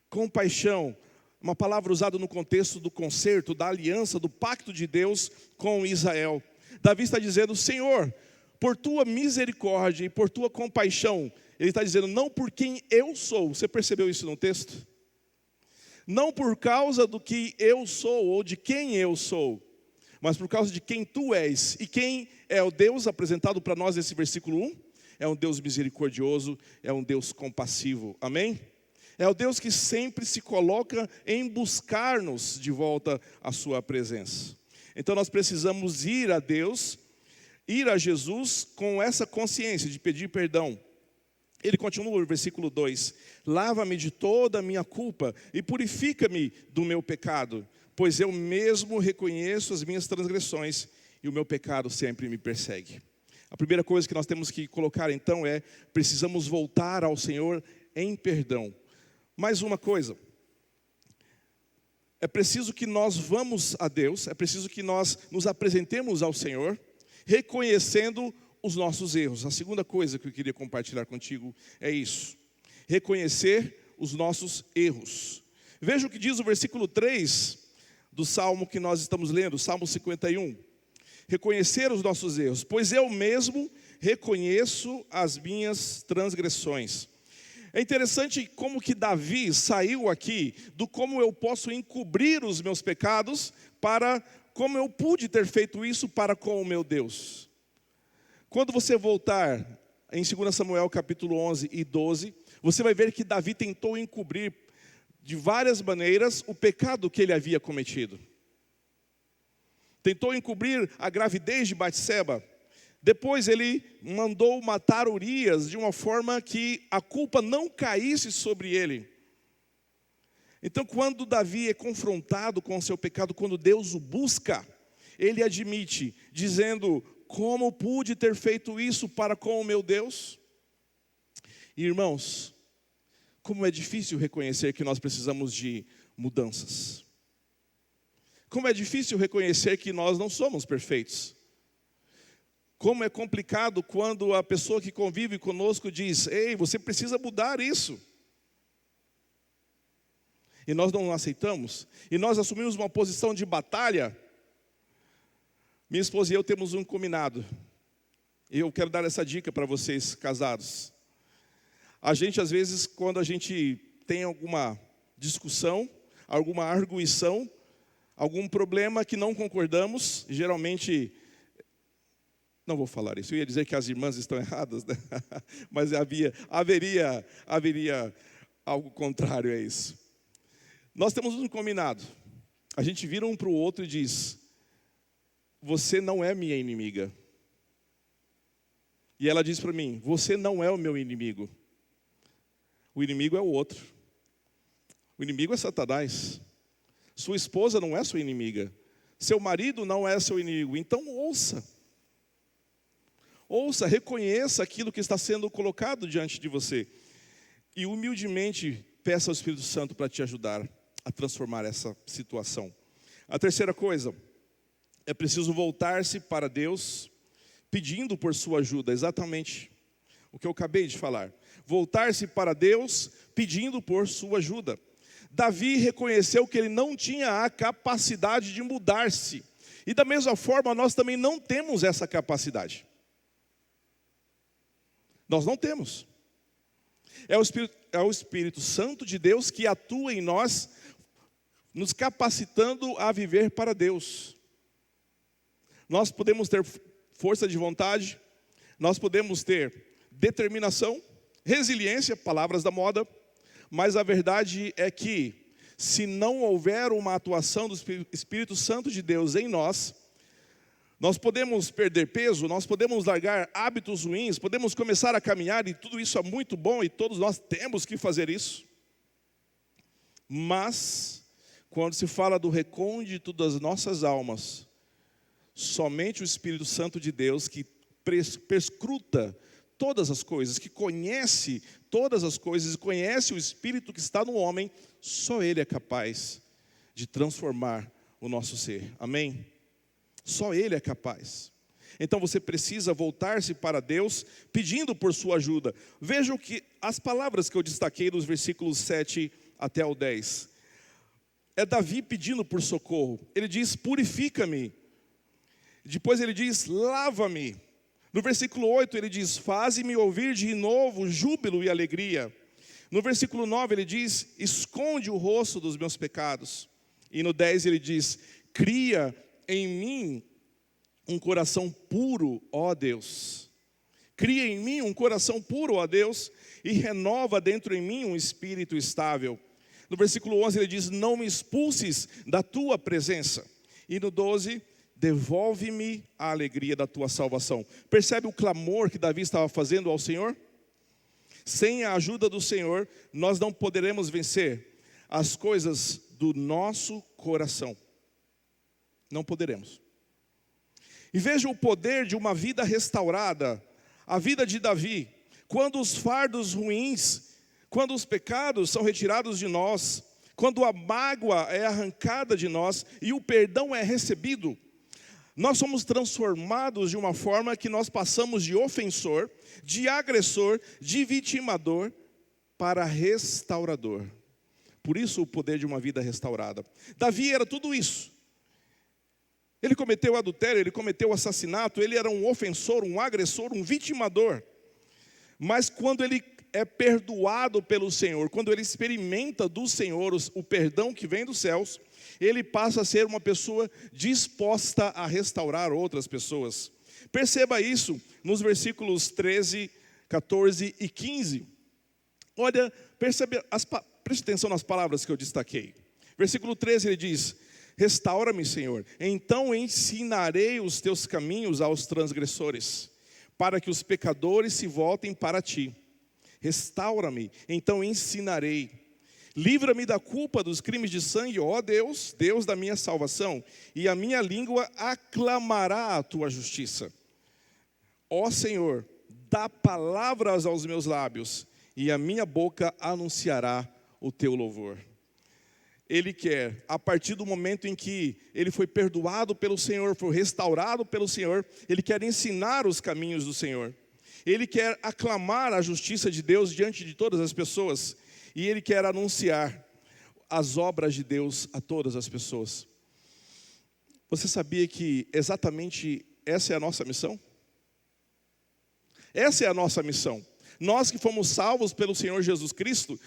Compaixão, uma palavra usada no contexto do concerto, da aliança, do pacto de Deus com Israel. Davi está dizendo: Senhor, por tua misericórdia e por tua compaixão, ele está dizendo, não por quem eu sou. Você percebeu isso no texto? Não por causa do que eu sou ou de quem eu sou, mas por causa de quem tu és. E quem é o Deus apresentado para nós nesse versículo 1? É um Deus misericordioso, é um Deus compassivo, amém? É o Deus que sempre se coloca em buscar-nos de volta à sua presença. Então nós precisamos ir a Deus, ir a Jesus com essa consciência de pedir perdão. Ele continua no versículo 2, lava-me de toda a minha culpa e purifica-me do meu pecado, pois eu mesmo reconheço as minhas transgressões e o meu pecado sempre me persegue. A primeira coisa que nós temos que colocar então é, precisamos voltar ao Senhor em perdão. Mais uma coisa, é preciso que nós vamos a Deus, é preciso que nós nos apresentemos ao Senhor, reconhecendo os nossos erros. A segunda coisa que eu queria compartilhar contigo é isso, reconhecer os nossos erros. Veja o que diz o versículo 3 do Salmo que nós estamos lendo, Salmo 51. Reconhecer os nossos erros, pois eu mesmo reconheço as minhas transgressões. É interessante como que Davi saiu aqui do como eu posso encobrir os meus pecados para como eu pude ter feito isso para com o meu Deus. Quando você voltar em 2 Samuel capítulo 11 e 12, você vai ver que Davi tentou encobrir de várias maneiras o pecado que ele havia cometido. Tentou encobrir a gravidez de Batseba. Depois ele mandou matar Urias de uma forma que a culpa não caísse sobre ele. Então quando Davi é confrontado com o seu pecado, quando Deus o busca, ele admite, dizendo, como pude ter feito isso para com o meu Deus? Irmãos, como é difícil reconhecer que nós precisamos de mudanças. Como é difícil reconhecer que nós não somos perfeitos. Como é complicado quando a pessoa que convive conosco diz, ei, você precisa mudar isso. E nós não aceitamos. E nós assumimos uma posição de batalha. Minha esposa e eu temos um combinado. E eu quero dar essa dica para vocês casados. A gente, às vezes, quando a gente tem alguma discussão, alguma arguição, algum problema que não concordamos, geralmente, não vou falar isso, eu ia dizer que as irmãs estão erradas, né? Mas haveria algo contrário a isso. Nós temos um combinado. A gente vira um para o outro e diz, você não é minha inimiga. E ela diz para mim, você não é o meu inimigo. O inimigo é o outro. O inimigo é Satanás. Sua esposa não é sua inimiga. Seu marido não é seu inimigo. Então ouça. Ouça, reconheça aquilo que está sendo colocado diante de você. E humildemente peça ao Espírito Santo para te ajudar a transformar essa situação. A terceira coisa, é preciso voltar-se para Deus pedindo por sua ajuda. Exatamente o que eu acabei de falar. Voltar-se para Deus pedindo por sua ajuda. Davi reconheceu que ele não tinha a capacidade de mudar-se. E da mesma forma, nós também não temos essa capacidade. Nós não temos. É o Espírito Santo de Deus que atua em nós, nos capacitando a viver para Deus. Nós podemos ter força de vontade, nós podemos ter determinação, resiliência, palavras da moda, mas a verdade é que, se não houver uma atuação do Espírito Santo de Deus em nós, nós podemos perder peso, nós podemos largar hábitos ruins, podemos começar a caminhar, e tudo isso é muito bom, e todos nós temos que fazer isso. Mas, quando se fala do recôndito das nossas almas, somente o Espírito Santo de Deus, que perscruta todas as coisas, que conhece todas as coisas, conhece o Espírito que está no homem, só Ele é capaz de transformar o nosso ser. Amém? Só Ele é capaz. Então você precisa voltar-se para Deus, pedindo por sua ajuda. Vejam que as palavras que eu destaquei dos versículos 7 até o 10. É Davi pedindo por socorro. Ele diz, purifica-me. Depois ele diz, lava-me. No versículo 8 ele diz, faze-me ouvir de novo júbilo e alegria. No versículo 9 ele diz, esconde o rosto dos meus pecados. E no 10 ele diz, cria em mim um coração puro, ó Deus. Cria em mim um coração puro, ó Deus, e renova dentro em mim um espírito estável. No versículo 11 ele diz, não me expulses da tua presença. E no 12, devolve-me a alegria da tua salvação. Percebe o clamor que Davi estava fazendo ao Senhor? Sem a ajuda do Senhor, nós não poderemos vencer as coisas do nosso coração. Não poderemos. E veja o poder de uma vida restaurada, a vida de Davi. Quando os fardos ruins, quando os pecados são retirados de nós, quando a mágoa é arrancada de nós e o perdão é recebido, nós somos transformados de uma forma que nós passamos de ofensor, de agressor, de vitimador, para restaurador. Por isso o poder de uma vida restaurada. Davi era tudo isso. Ele cometeu adultério, ele cometeu assassinato, ele era um ofensor, um agressor, um vitimador. Mas quando ele é perdoado pelo Senhor, quando ele experimenta do Senhor o perdão que vem dos céus, ele passa a ser uma pessoa disposta a restaurar outras pessoas. Perceba isso nos versículos 13, 14 e 15. Olha, preste atenção nas palavras que eu destaquei. Versículo 13 ele diz, restaura-me, Senhor, então ensinarei os teus caminhos aos transgressores, para que os pecadores se voltem para ti. Restaura-me, então ensinarei. Livra-me da culpa dos crimes de sangue, ó Deus, Deus da minha salvação, e a minha língua aclamará a tua justiça. Ó Senhor, dá palavras aos meus lábios, e a minha boca anunciará o teu louvor. Ele quer, a partir do momento em que ele foi perdoado pelo Senhor, foi restaurado pelo Senhor, ele quer ensinar os caminhos do Senhor. Ele quer aclamar a justiça de Deus diante de todas as pessoas. E ele quer anunciar as obras de Deus a todas as pessoas. Você sabia que exatamente essa é a nossa missão? Essa é a nossa missão. Nós que fomos salvos pelo Senhor Jesus Cristo,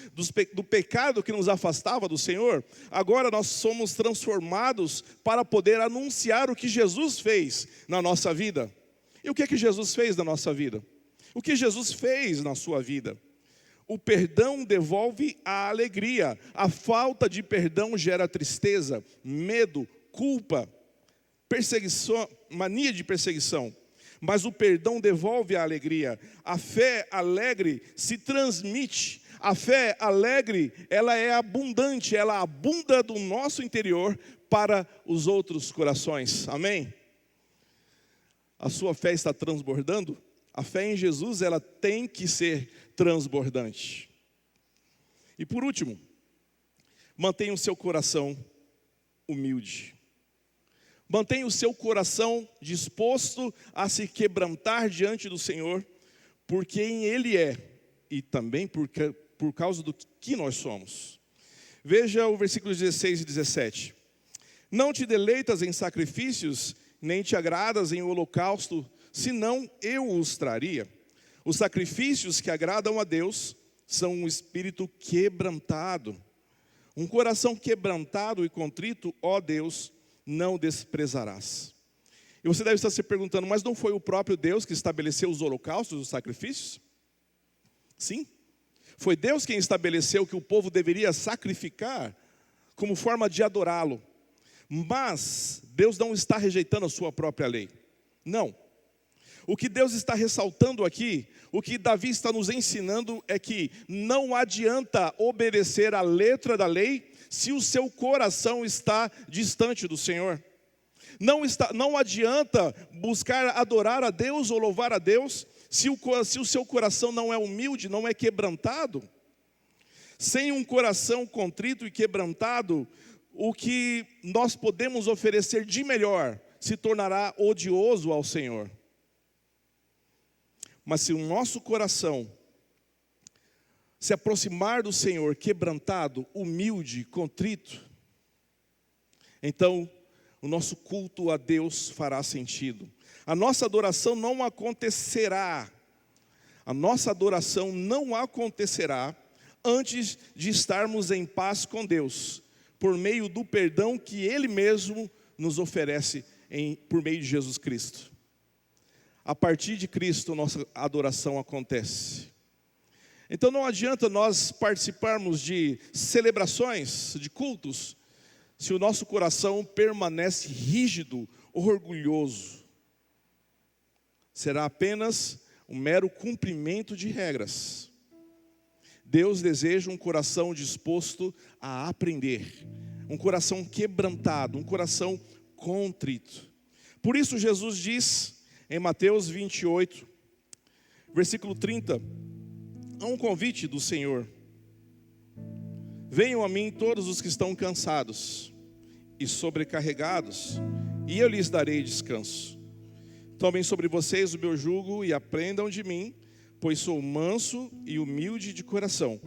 do pecado que nos afastava do Senhor, agora nós somos transformados para poder anunciar o que Jesus fez na nossa vida. E o que é que Jesus fez na nossa vida? O que Jesus fez na sua vida? O perdão devolve a alegria. A falta de perdão gera tristeza, medo, culpa, perseguição, mania de perseguição. Mas o perdão devolve a alegria. A fé alegre se transmite. A fé alegre, ela é abundante, ela abunda do nosso interior para os outros corações. Amém? A sua fé está transbordando? A fé em Jesus, ela tem que ser transbordante. E por último, mantenha o seu coração humilde. Mantenha o seu coração disposto a se quebrantar diante do Senhor, por quem Ele é, e também por causa do que nós somos. Veja o versículo 16 e 17. Não te deleitas em sacrifícios, nem te agradas em holocausto, senão eu os traria. Os sacrifícios que agradam a Deus são um espírito quebrantado. Um coração quebrantado e contrito, ó Deus, não desprezarás. E você deve estar se perguntando, mas não foi o próprio Deus que estabeleceu os holocaustos, os sacrifícios? Sim. Foi Deus quem estabeleceu que o povo deveria sacrificar como forma de adorá-lo. Mas Deus não está rejeitando a sua própria lei. Não. O que Deus está ressaltando aqui, o que Davi está nos ensinando é que não adianta obedecer a letra da lei se o seu coração está distante do Senhor. Não adianta buscar adorar a Deus ou louvar a Deus Se o seu coração não é humilde, não é quebrantado, sem um coração contrito e quebrantado, o que nós podemos oferecer de melhor se tornará odioso ao Senhor. Mas se o nosso coração se aproximar do Senhor quebrantado, humilde, contrito, então o nosso culto a Deus fará sentido. A nossa adoração não acontecerá. A nossa adoração não acontecerá antes de estarmos em paz com Deus, por meio do perdão que Ele mesmo nos oferece por meio de Jesus Cristo. A partir de Cristo, nossa adoração acontece. Então não adianta nós participarmos de celebrações, de cultos, se o nosso coração permanece rígido, orgulhoso. Será apenas um mero cumprimento de regras. Deus deseja um coração disposto a aprender, um coração quebrantado, um coração contrito. Por isso Jesus diz em Mateus 28, versículo 30, há um convite do Senhor: venham a mim todos os que estão cansados e sobrecarregados, e eu lhes darei descanso. Tomem sobre vocês o meu jugo e aprendam de mim, pois sou manso e humilde de coração,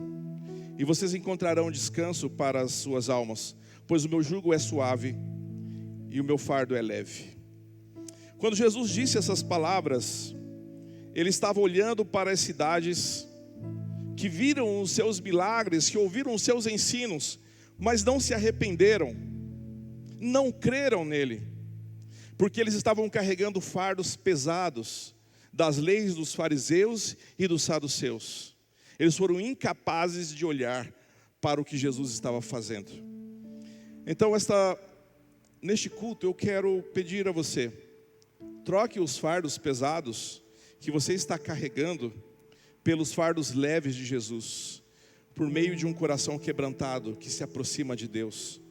e vocês encontrarão descanso para as suas almas, pois o meu jugo é suave e o meu fardo é leve. Quando Jesus disse essas palavras, Ele estava olhando para as cidades que viram os seus milagres, que ouviram os seus ensinos, mas não se arrependeram, não creram nele, porque eles estavam carregando fardos pesados das leis dos fariseus e dos saduceus. Eles foram incapazes de olhar para o que Jesus estava fazendo. Então neste culto eu quero pedir a você, troque os fardos pesados que você está carregando pelos fardos leves de Jesus, por meio de um coração quebrantado que se aproxima de Deus,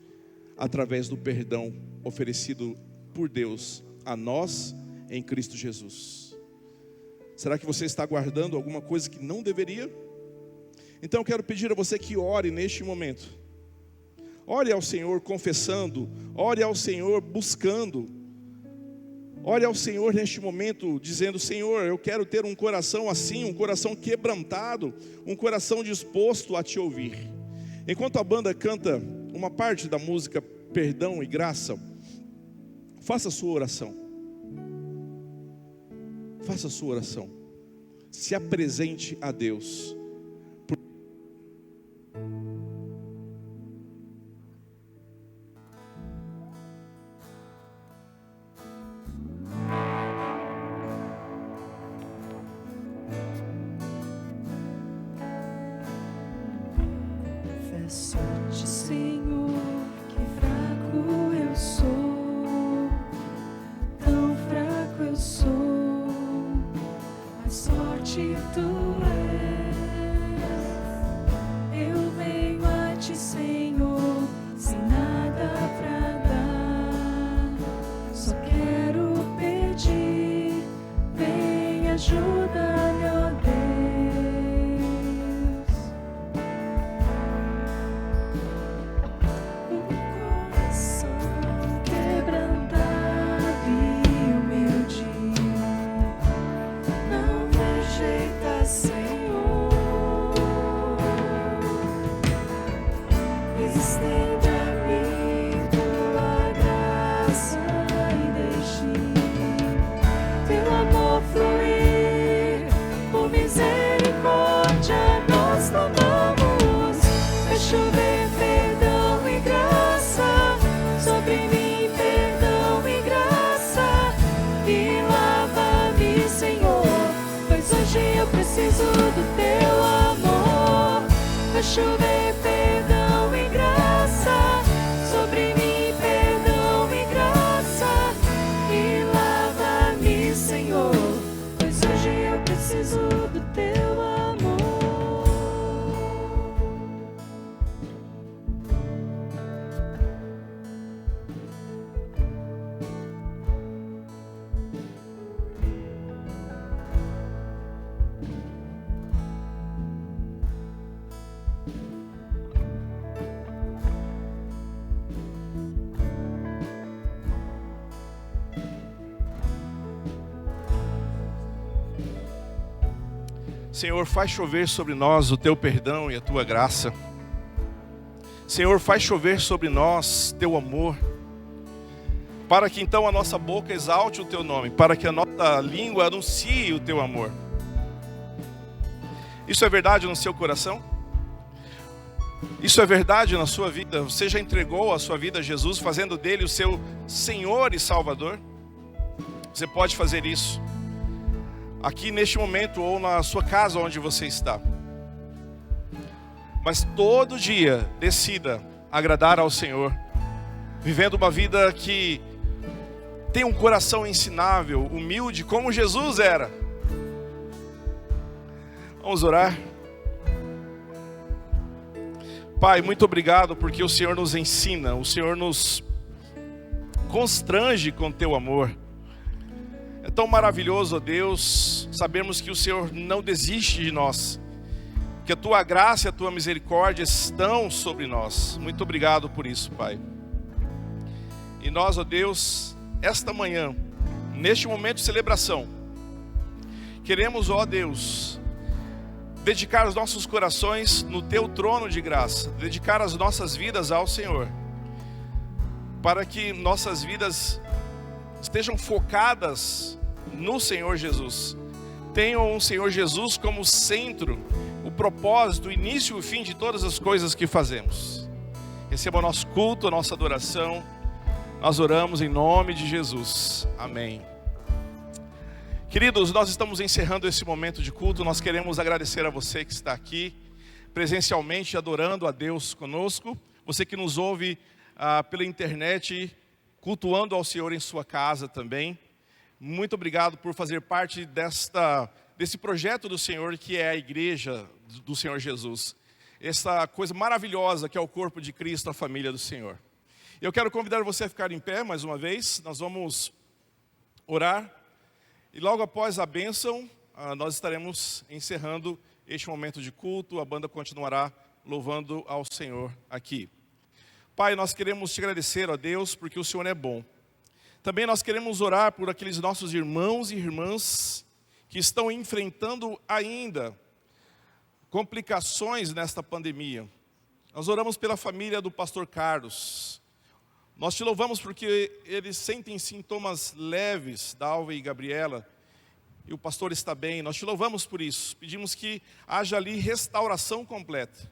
através do perdão oferecido por Deus a nós em Cristo Jesus. Será que você está guardando alguma coisa que não deveria? Então eu quero pedir a você que ore neste momento. Ore ao Senhor confessando, ore ao Senhor buscando, ore ao Senhor neste momento dizendo: Senhor, eu quero ter um coração assim, um coração quebrantado, um coração disposto a te ouvir. Enquanto a banda canta uma parte da música Perdão e Graça, faça a sua oração. Faça a sua oração. Se apresente a Deus. Confesso-te, Senhor, que fraco eu sou, tão fraco eu sou, mas forte tu és. Eu venho a ti, Senhor, sem nada pra dar, só quero pedir, vem ajuda-me, ó Deus. Chover perdão e graça sobre mim, perdão e graça, e lava-me, Senhor, pois hoje eu preciso do teu amor. Vai chover perdão e graça sobre mim, perdão e graça, e lava-me, Senhor, pois hoje eu preciso do teu amor. Senhor, faz chover sobre nós o teu perdão e a tua graça. Senhor, faz chover sobre nós teu amor, para que então a nossa boca exalte o teu nome, para que a nossa língua anuncie o teu amor. Isso é verdade no seu coração? Isso é verdade na sua vida? Você já entregou a sua vida a Jesus, fazendo dele o seu Senhor e Salvador? Você pode fazer isso aqui neste momento ou na sua casa onde você está. Mas todo dia decida agradar ao Senhor, vivendo uma vida que tem um coração ensinável, humilde, como Jesus era. Vamos orar. Pai, muito obrigado porque o Senhor nos ensina, o Senhor nos constrange com teu amor. É tão maravilhoso, ó Deus, sabermos que o Senhor não desiste de nós, que a tua graça e a tua misericórdia estão sobre nós. Muito obrigado por isso, Pai. E nós, ó Deus, esta manhã, neste momento de celebração, queremos, ó Deus, dedicar os nossos corações no teu trono de graça, dedicar as nossas vidas ao Senhor, para que nossas vidas estejam focadas no Senhor Jesus, tenham o Senhor Jesus como centro, o propósito, o início e o fim de todas as coisas que fazemos. Receba o nosso culto, a nossa adoração. Nós oramos em nome de Jesus. Amém. Queridos, nós estamos encerrando esse momento de culto. Nós queremos agradecer a você que está aqui presencialmente adorando a Deus conosco. Você que nos ouve pela internet, cultuando ao Senhor em sua casa também. Muito obrigado por fazer parte desse projeto do Senhor, que é a igreja do Senhor Jesus. Essa coisa maravilhosa que é o corpo de Cristo, a família do Senhor. Eu quero convidar você a ficar em pé mais uma vez. Nós vamos orar. E logo após a bênção, nós estaremos encerrando este momento de culto. A banda continuará louvando ao Senhor aqui. Pai, nós queremos te agradecer, ó Deus, porque o Senhor é bom. Também nós queremos orar por aqueles nossos irmãos e irmãs que estão enfrentando ainda complicações nesta pandemia. Nós oramos pela família do pastor Carlos. Nós te louvamos porque eles sentem sintomas leves, da Alva e Gabriela, e o pastor está bem. Nós te louvamos por isso. Pedimos que haja ali restauração completa.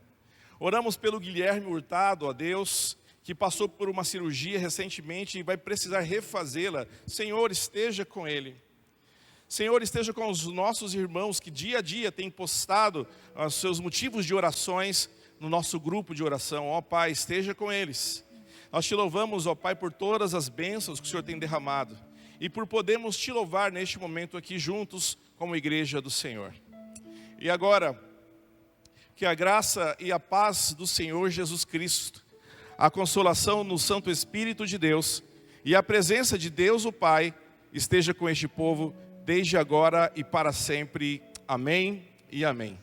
Oramos pelo Guilherme Hurtado, ó Deus, que passou por uma cirurgia recentemente e vai precisar refazê-la. Senhor, esteja com ele. Senhor, esteja com os nossos irmãos que dia a dia têm postado os seus motivos de orações no nosso grupo de oração. Ó Pai, esteja com eles. Nós te louvamos, ó Pai, por todas as bênçãos que o Senhor tem derramado e por podermos te louvar neste momento aqui juntos como igreja do Senhor. E agora, que a graça e a paz do Senhor Jesus Cristo, a consolação no Santo Espírito de Deus e a presença de Deus o Pai esteja com este povo desde agora e para sempre. Amém e amém.